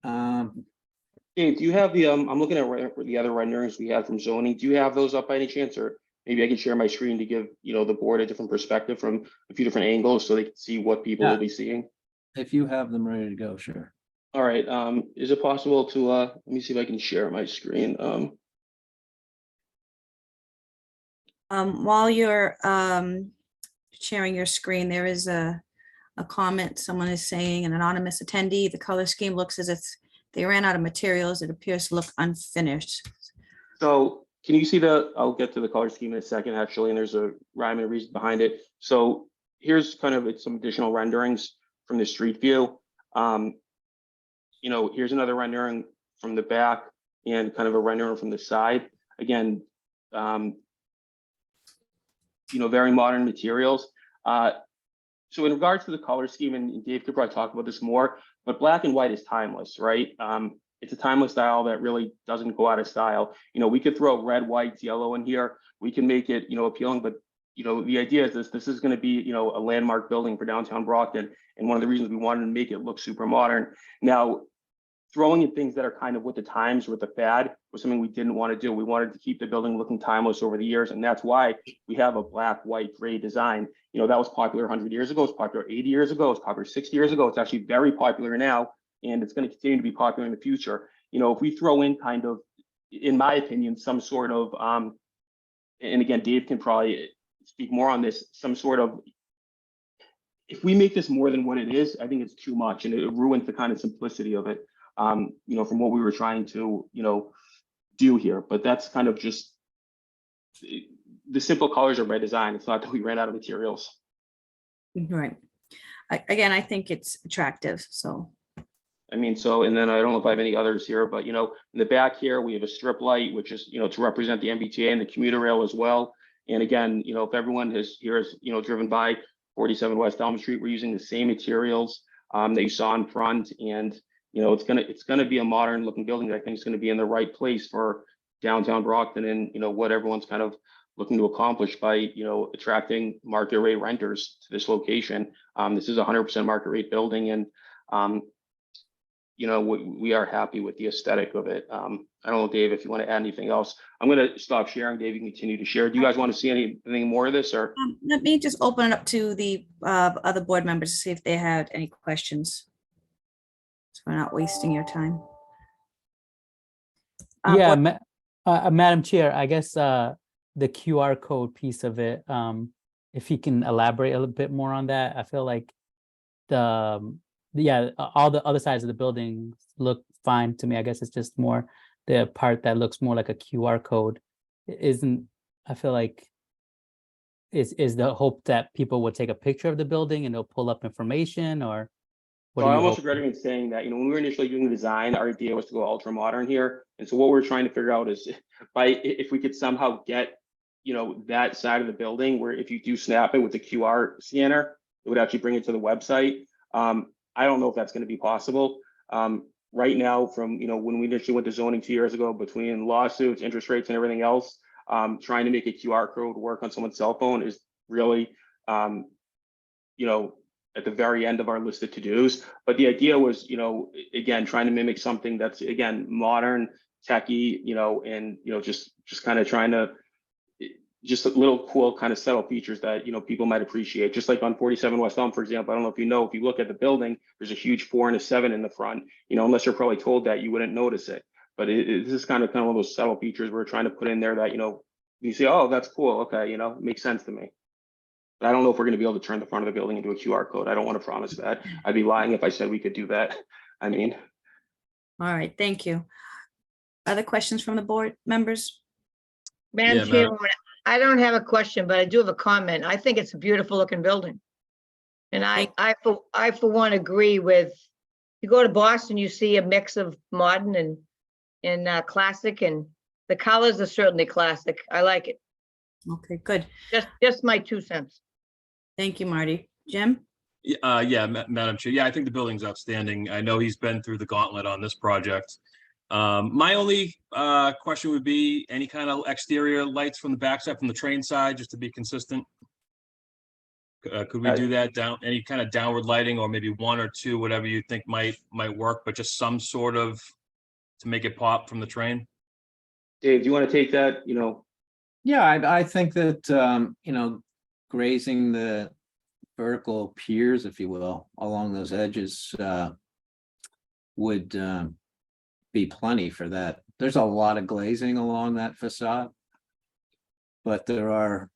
Dave, do you have the I'm looking at the other renderings we had from zoning. Do you have those up by any chance, or maybe I can share my screen to give the board a different perspective from a few different angles so they can see what people will be seeing? If you have them ready to go, sure. All right, is it possible to, let me see if I can share my screen. While you're sharing your screen, there is a comment. Someone is saying, an anonymous attendee, the color scheme looks as if they ran out of materials. It appears to look unfinished. So can you see I'll get to the color scheme in a second, actually, and there's a rhyme and reason behind it. So here's kind of some additional renderings from the street view. You know, here's another rendering from the back and kind of a rendering from the side. Again, you know, very modern materials. So in regards to the color scheme, and Dave could probably talk about this more, but black and white is timeless, right? It's a timeless style that really doesn't go out of style. You know, we could throw red, white, yellow in here. We can make it, you know, appealing, but you know, the idea is this is going to be, you know, a landmark building for downtown Brockton. And one of the reasons we wanted to make it look super modern. Now, throwing in things that are kind of with the times, with the fad, was something we didn't want to do. We wanted to keep the building looking timeless over the years. And that's why we have a black, white, gray design. You know, that was popular 100 years ago. It's popular 80 years ago. It's popular 60 years ago. It's actually very popular now. And it's going to continue to be popular in the future. You know, if we throw in kind of, in my opinion, some sort of, and again, Dave can probably speak more on this, some sort of, if we make this more than what it is, I think it's too much and it ruins the kind of simplicity of it. You know, from what we were trying to, you know, do here, but that's kind of just the simple colors are by design. It's not that we ran out of materials. Right. Again, I think it's attractive, so. I mean, so, and then I don't know if I have any others here, but you know, in the back here, we have a strip light, which is, you know, to represent the MBTA and the commuter rail as well. And again, you know, if everyone has you know, driven by 47 West Elm Street, we're using the same materials that you saw in front. And, you know, it's gonna be a modern looking building that I think is gonna be in the right place for downtown Brockton and, you know, what everyone's kind of looking to accomplish by, you know, attracting market rate renters to this location. This is a 100% market rate building, and you know, we are happy with the aesthetic of it. I don't know, Dave, if you want to add anything else. I'm going to stop sharing. Dave, you can continue to share. Do you guys want to see anything more of this, or? Let me just open it up to the other board members to see if they had any questions. So we're not wasting your time. Yeah, Board- Madam Chair, I guess the QR code piece of it, if you can elaborate a little bit more on that. I feel like all the other sides of the building look fine to me. I guess it's just more the part that looks more like a QR code I feel like is the hope that people will take a picture of the building and they'll pull up information, or what So do I you almost hope? regret even saying that. You know, when we were initially doing the design, our idea was to go ultra modern here. And so what we're trying to figure out is if we could somehow get, you know, that side of the building where if you do snap it with the QR scanner, it would actually bring it to the website. I don't know if that's going to be possible. Right now, from, you know, when we initially went to zoning 2 years ago, between lawsuits, interest rates, and everything else, trying to make a QR code work on someone's cell phone is really, you know, at the very end of our list of to-dos. But the idea was, you know, again, trying to mimic something that's, again, modern, techie, you know, and, you know, just kind of trying to, just little cool kind of subtle features that, you know, people might appreciate. Just like on 47 West Elm, for example, I don't know if you know, if you look at the building, there's a huge 4 and a 7 in the front, you know, unless you're probably told that, you wouldn't notice it. But this is kind of one of those subtle features we're trying to put in there that, you know, you say, oh, that's cool. Okay. You know, it makes sense to me. But I don't know if we're going to be able to turn the front of the building into a QR code. I don't want to promise that. I'd be lying if I said we could do that. I mean. All right, thank you. Other questions from the board members? Madam Yeah, Madam- Chairwoman, I don't have a question, but I do have a comment. I think it's a beautiful looking building. And I for one agree with, you go to Boston, you see a mix of modern and classic, and the colors are certainly classic. I like it. Okay, good. Just my 2 cents. Thank you, Marty. Jim? Madam Chair. Yeah, I think the building's outstanding. I know he's been through the gauntlet on this project. My only question would be any kind of exterior lights from the backside, from the train side, just to be consistent. Could we do that down, any kind of downward lighting, or maybe 1 or 2, whatever you think might work, but just some sort of to make it pop from the train? Dave, do you want to take that? You know, Yeah, I think that, you know, grazing the vertical piers, if you will, along those edges would be plenty for that. There's a lot of glazing along that facade. But there are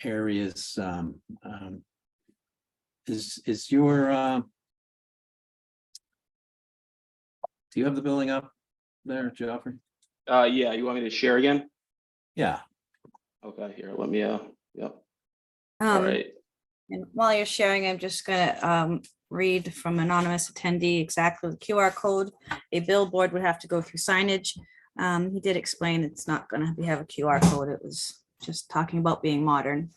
areas, is your, do you have the building up there, Joffrey? Yeah, you want me to share again? Yeah. Okay, here, let me, yep. All Um, right. And while you're sharing, I'm just gonna read from anonymous attendee exactly the QR code. A billboard would have to go through signage. He did explain it's not gonna have a QR code. It was just talking about being modern.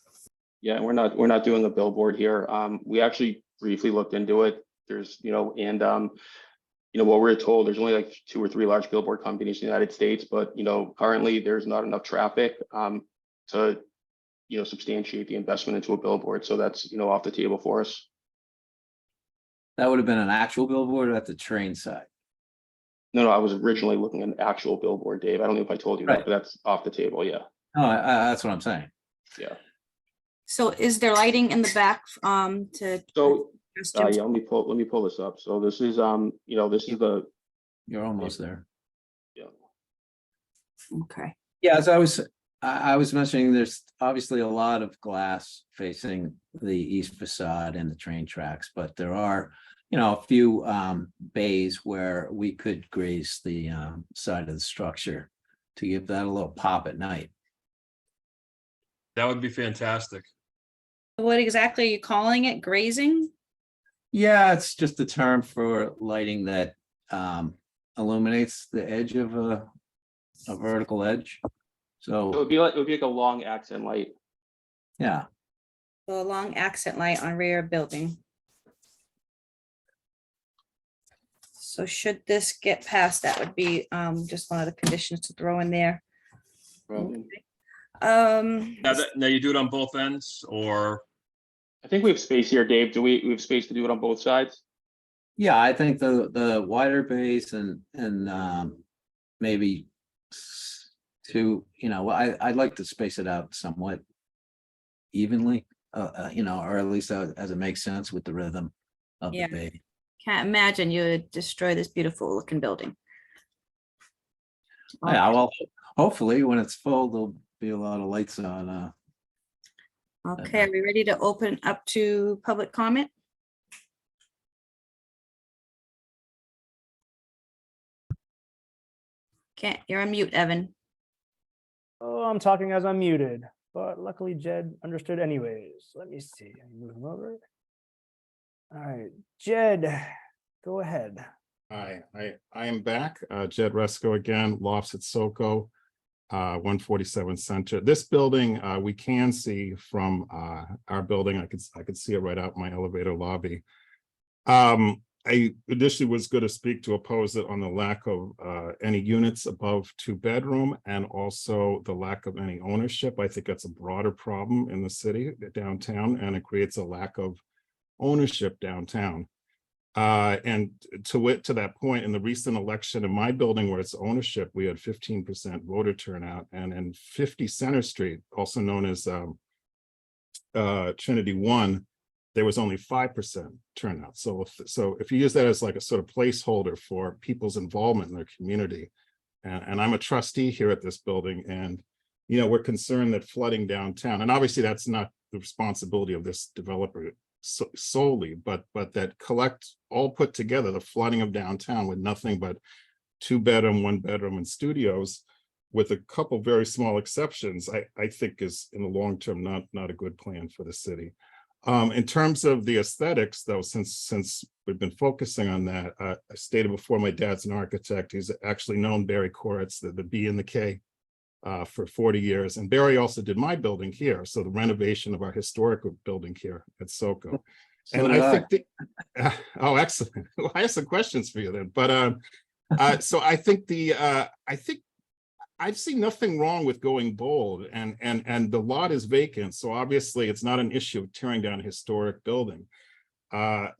Yeah, we're not doing a billboard here. We actually briefly looked into it. There's, and what we're told, there's only like 2 or 3 large billboard companies in the United States, but currently there's not enough traffic to substantiate the investment into a billboard. So that's off the table for us. That would have been an actual billboard at the train side. No, I was originally looking at an actual billboard, Dave. I don't know if I told you that, Right. but that's off the table. Yeah. Oh, that's what I'm saying. Yeah. So is there lighting in the back to? So address yeah, Jim's- let me pull this up. So this is this is the You're almost there. Okay. Yeah, as I was mentioning, there's obviously a lot of glass facing the east facade and the train tracks, but there are, a few bays where we could graze the side of the structure to give that a little pop at night. That would be fantastic. What exactly are you calling it? Grazing? Yeah, it's just a term for lighting that illuminates the edge of a vertical edge. it So, would be like a long accent light. yeah, So a long accent light on rear building. So should this get passed, that would be just one of the conditions to throw in there. Problem. Now you do it on both ends, or I think we have space here, Dave. Do we have space to do it on both sides? yeah, I think the wider base and maybe I'd like to space it out somewhat evenly, or at least as it makes sense with the rhythm of the Yeah. bay. Can't imagine you would destroy this beautiful looking building. Yeah, well, hopefully when it's full, there'll be a lot of lights on. Okay, are we ready to open up to public comment? Can't, you're on mute, Evan. Oh, I'm talking as I'm muted, but luckily Jed understood anyways. Let me see. Move him over. All right, Jed, go ahead. Hi, I am back. Jed Resco again, Lofts at SoCo, 147 Center. This building, we can see from our building. I could see it right out my elevator lobby. I initially was going to speak to oppose it on the lack of any units above 2-bedroom and also the lack of any ownership. I think that's a broader problem in the city, downtown, and it creates a lack of ownership downtown. And to that point, in the recent election in my building where it's ownership, we had 15% voter turnout, and in 50 Center Street, also known as Trinity 1, there was only 5% turnout. So if you use that as like a sort of placeholder for people's involvement in their community, and I'm a trustee here at this building, and we're concerned that flooding downtown, and obviously that's not the responsibility of this developer solely, but that all put together, the flooding of downtown with nothing but 2-bedroom, 1-bedroom and studios, with a couple very small exceptions, I think is in the long term not a good plan for the city. In terms of the aesthetics, though, since we've been focusing on that, I stated before, my dad's an architect. He's actually known Barry Koretz, the B and the K, for 40 years. And Barry also did my building here, so the renovation of our historic building here at SoCo. So And did I think oh, excellent. Well, I have some questions for you then. But so I think I've seen nothing wrong with going bold, and the lot is vacant, so obviously it's not an issue of tearing down a historic building. But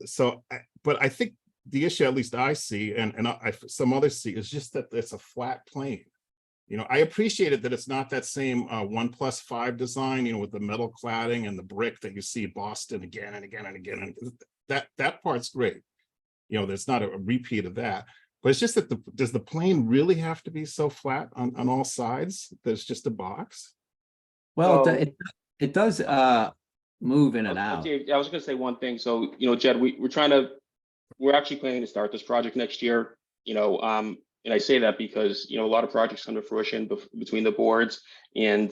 I think the issue, at least I see, and some others see, is just that it's a flat plane. I appreciated that it's not that same 1+5 design, with the metal cladding and the brick that you see Boston again and again and again. And that part's great. There's not a repeat of that. But it's just that does the plane really have to be so flat on all sides? There's just a box? Well, So- it does move in and out. Dave, I was gonna say one thing. So, Jed, we're actually planning to start this project next year, and I say that because, a lot of projects come to fruition between the boards and,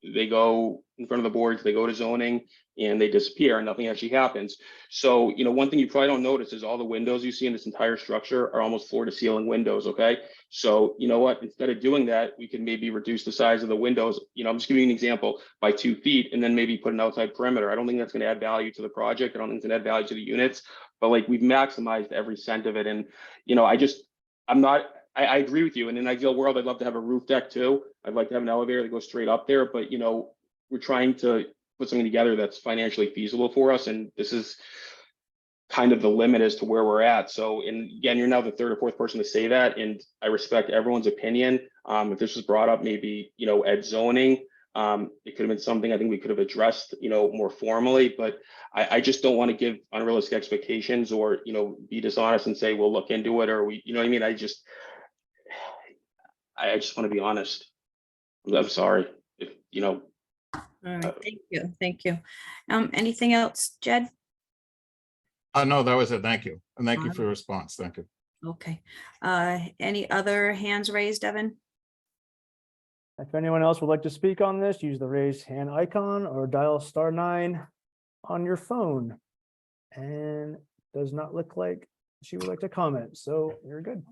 they go in front of the boards, they go to zoning and they disappear and nothing actually happens. So, one thing you probably don't notice is all the windows you see in this entire structure are almost floor to ceiling windows, okay? So you know what, instead of doing that, we can maybe reduce the size of the windows, I'm just giving you an example, by 2 feet and then maybe put an outside perimeter. I don't think that's gonna add value to the project. I don't think it's gonna add value to the units, but like we've maximized every cent of it. And, I agree with you. In an ideal world, I'd love to have a roof deck too. I'd like to have an elevator that goes straight up there, but we're trying to put something together that's financially feasible for us. And this is kind of the limit as to where we're at. So, and again, you're now the third or fourth person to say that, and I respect everyone's opinion. If this was brought up, maybe, at zoning, it could have been something I think we could have addressed, more formally, but I just don't want to give unrealistic expectations or, be dishonest and say, we'll look into it, or you know what I mean? I just want to be honest. I'm sorry if, All right, thank you. Anything else, Jed? No, that was it. Thank you. And thank you for your response. Thank you. Okay. Any other hands raised, Evan? If anyone else would like to speak on this, use the raise hand icon or dial *9 on your phone. And does not look like she would like to comment, so you're good.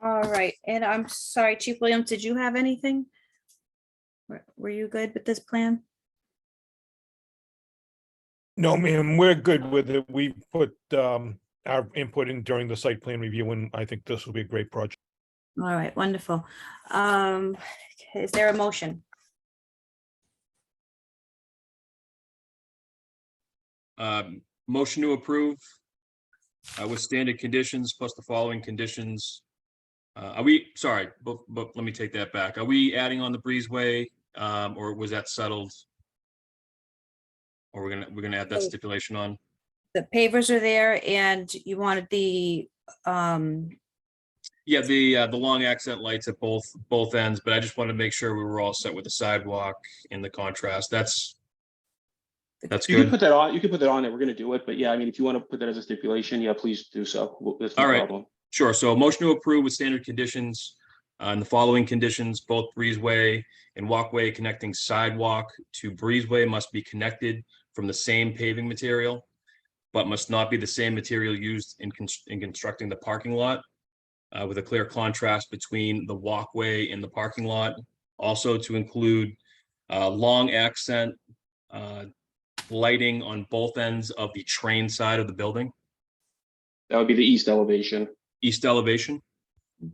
All right, and I'm sorry, Chief Williams, did you have anything? Were you good with this plan? No, ma'am, we're good with it. We put our input in during the site plan review, and I think this will be a great project. All right, wonderful. Is there a motion? Motion to approve with standard conditions plus the following conditions. But let me take that back. Are we adding on the breezeway, or was that settled? Or we're gonna add that stipulation on? The pavers are there and you wanted the, Yeah, the long accent lights at both ends, but I just wanted to make sure we were all set with the sidewalk and the contrast. That's you can good. put that on. You can put that on there. We're gonna do it, but yeah, I mean, if you want to put that as a stipulation, yeah, please do so. That's no All right. problem. Sure. So motion to approve with standard conditions and the following conditions: both breezeway and walkway connecting sidewalk to breezeway must be connected from the same paving material, but must not be the same material used in constructing the parking lot, with a clear contrast between the walkway and the parking lot. Also to include long accent lighting on both ends of the train side of the building. That would be the east elevation. East elevation.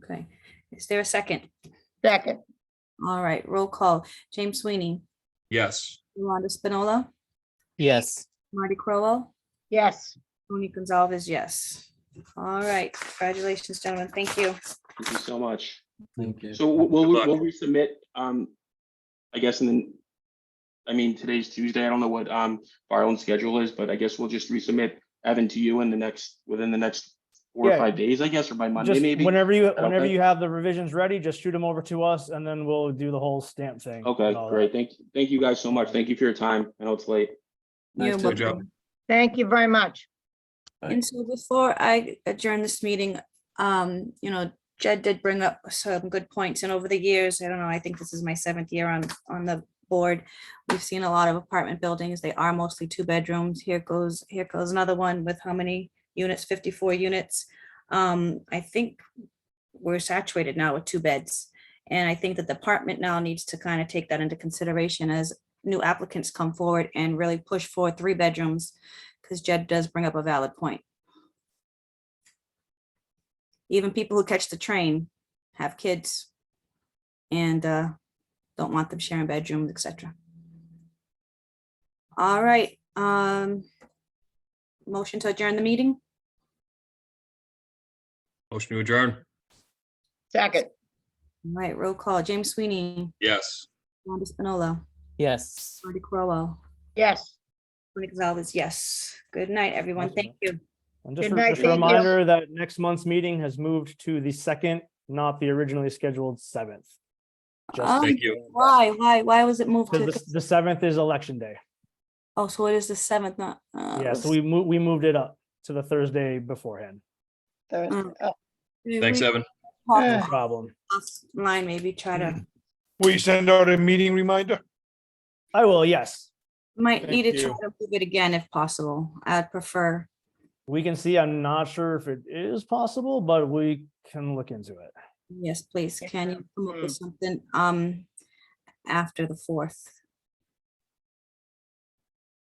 okay. Is there a second? Second, All right, roll call. James Sweeney, Yes. Yolanda Spinola, Yes. Marty Crowell, yes. Tony Gonzalez, yes. All right, congratulations, gentlemen. Thank you. Thank you so much. Thank you. So we'll Good luck. resubmit, I guess, today's Tuesday. I don't know what Farland's schedule is, but I guess we'll just resubmit Evan to you within the next 4 or Yeah. 5 days, I guess, or by Monday, Just maybe. whenever you okay? have the revisions ready, just shoot them over to us and then we'll do the whole stamp thing. Okay, and all that. great. Thank you guys so much. Thank you for your time. I know it's late. You're Nice to- Good job. welcome. Thank you very much. And so before I adjourn this meeting, Jed did bring up some good points, and over the years, I don't know, I think this is my 7th year on the board. We've seen a lot of apartment buildings. They are mostly 2 bedrooms. Here goes another one with how many units? 54 units. I think we're saturated now with 2 beds. And I think that the department now needs to kind of take that into consideration as new applicants come forward and really push for 3 bedrooms, because Jed does bring up a valid point. Even people who catch the train have kids and don't want them sharing bedrooms, etc. All right. Motion to adjourn the meeting? Motion to adjourn. Second, All right, roll call. James Sweeney, Yes. Wanda Spinola, Yes. Marty Crowell, yes. Tony Gonzalez, yes. Good night, everyone. Awesome. Thank you. And just Good a night, just a thank you. reminder that next month's meeting has moved to the 2nd, not the originally scheduled 7th. Just Thank you. Why was it moved to? because the 7th is election day. Oh, so it is the 7th, not. Yeah, so we moved it up to the Thursday beforehand. Thursday. Oh, Thanks, Evan. No problem. Line, maybe try to, Will you send out a meeting reminder? I will, yes. might need to Thank try you. to move it again if possible. I'd prefer. We can see. I'm not sure if it is possible, but we can look into it. Yes, please. Can you come up with something, after the 4th?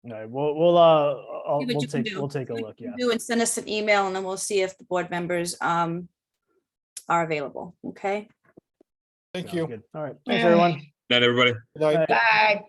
All right, See what you can do. we'll take a See what look, you yeah. can do and send us an email and then we'll see if the board members, are available, okay? Thank Sounds you. good. All right, thanks, everyone. Night, everybody. Good night. Bye.